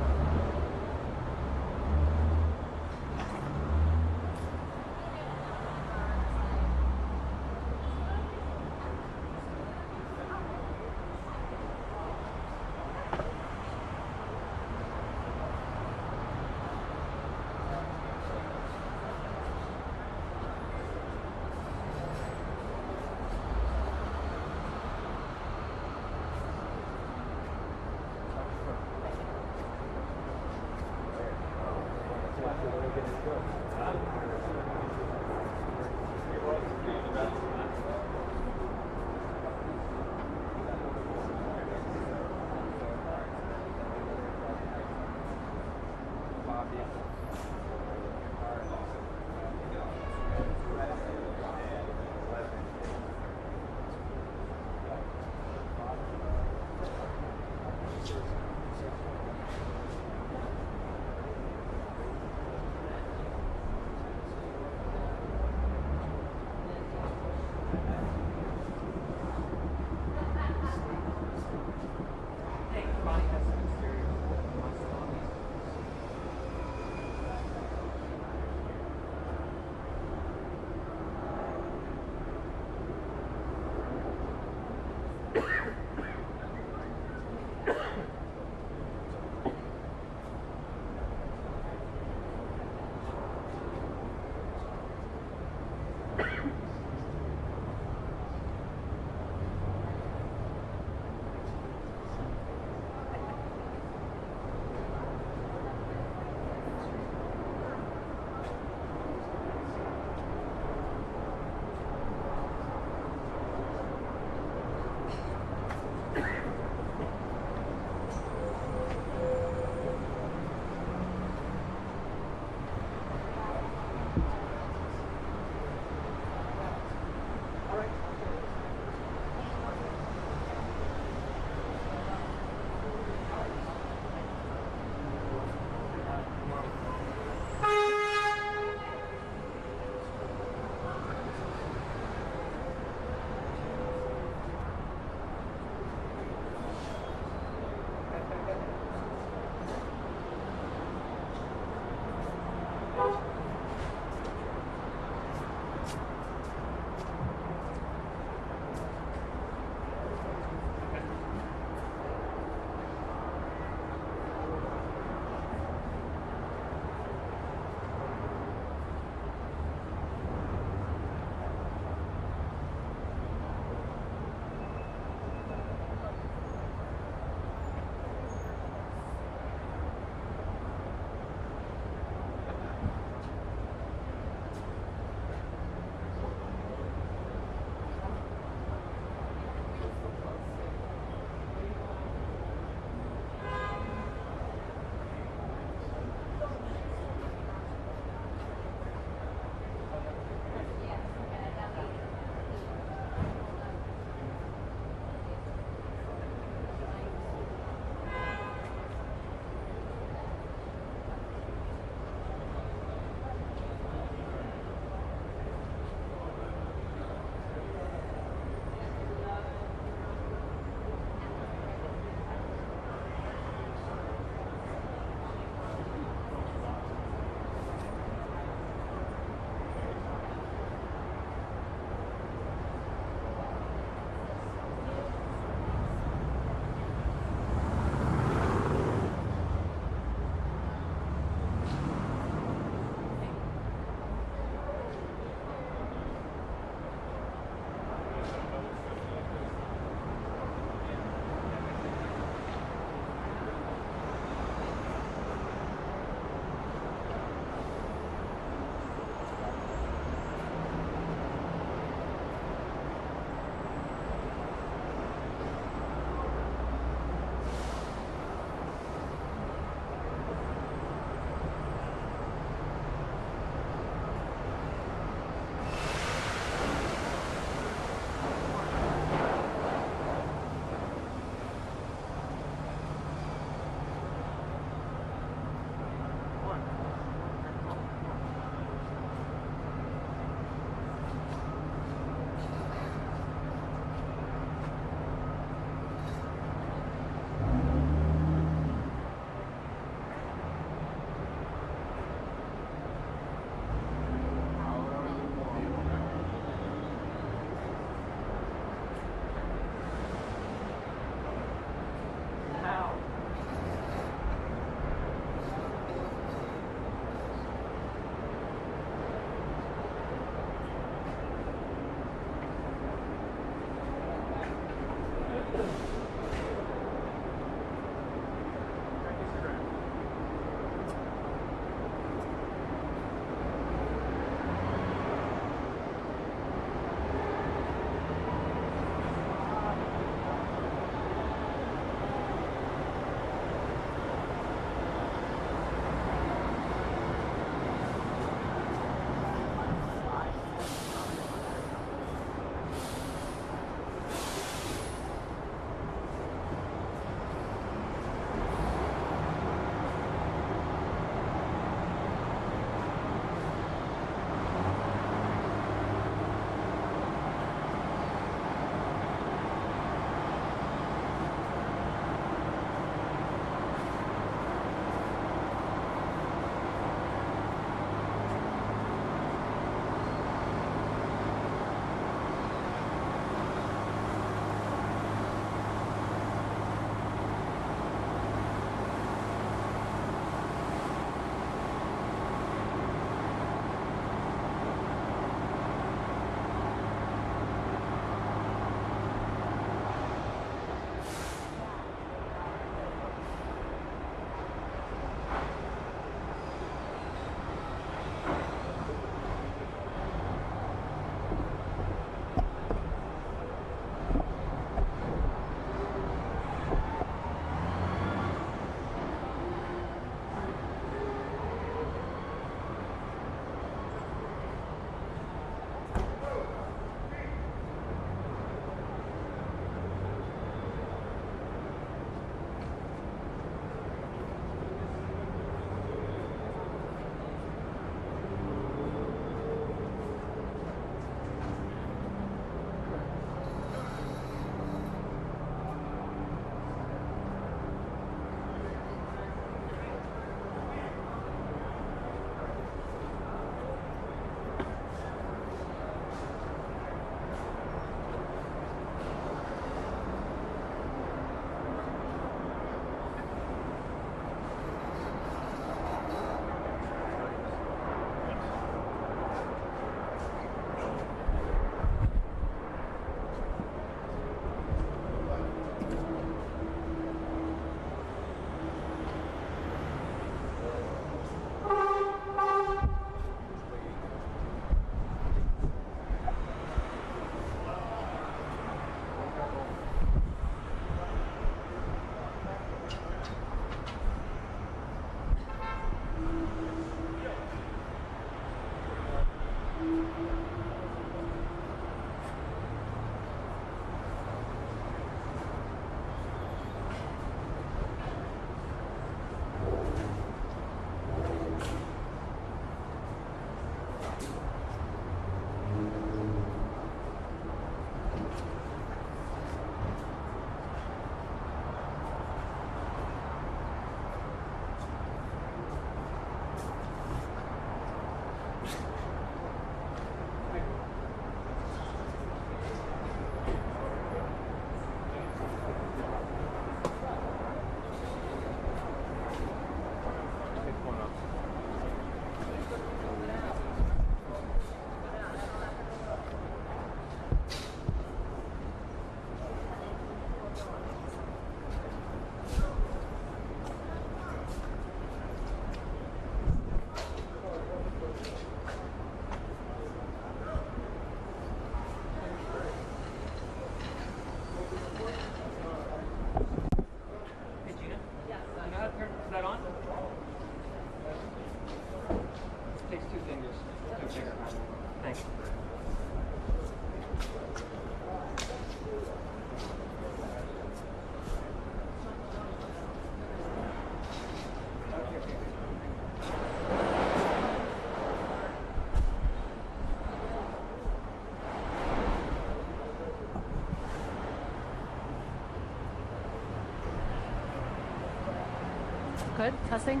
Good. Testing.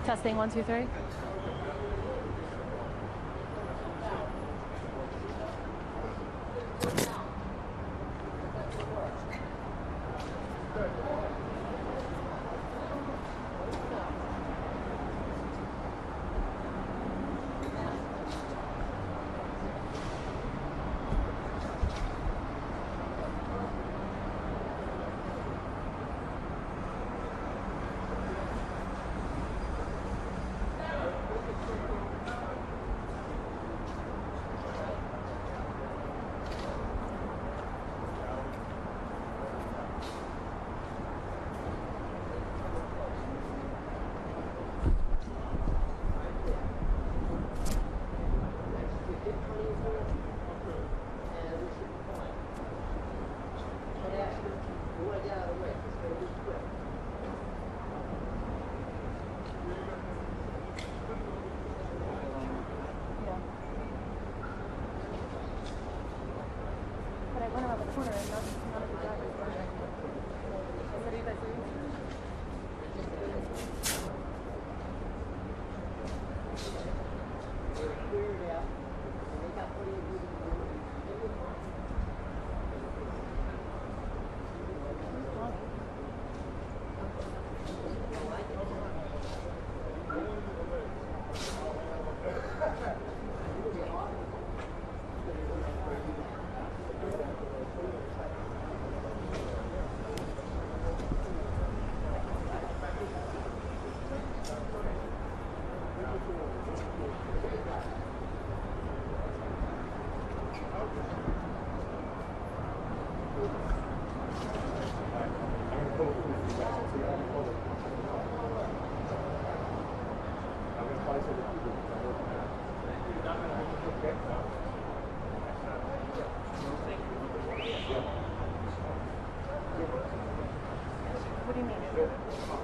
Testing. 1, 2, 3. But I went around the corner and none of the drivers were there. What are you guys doing? What do you mean?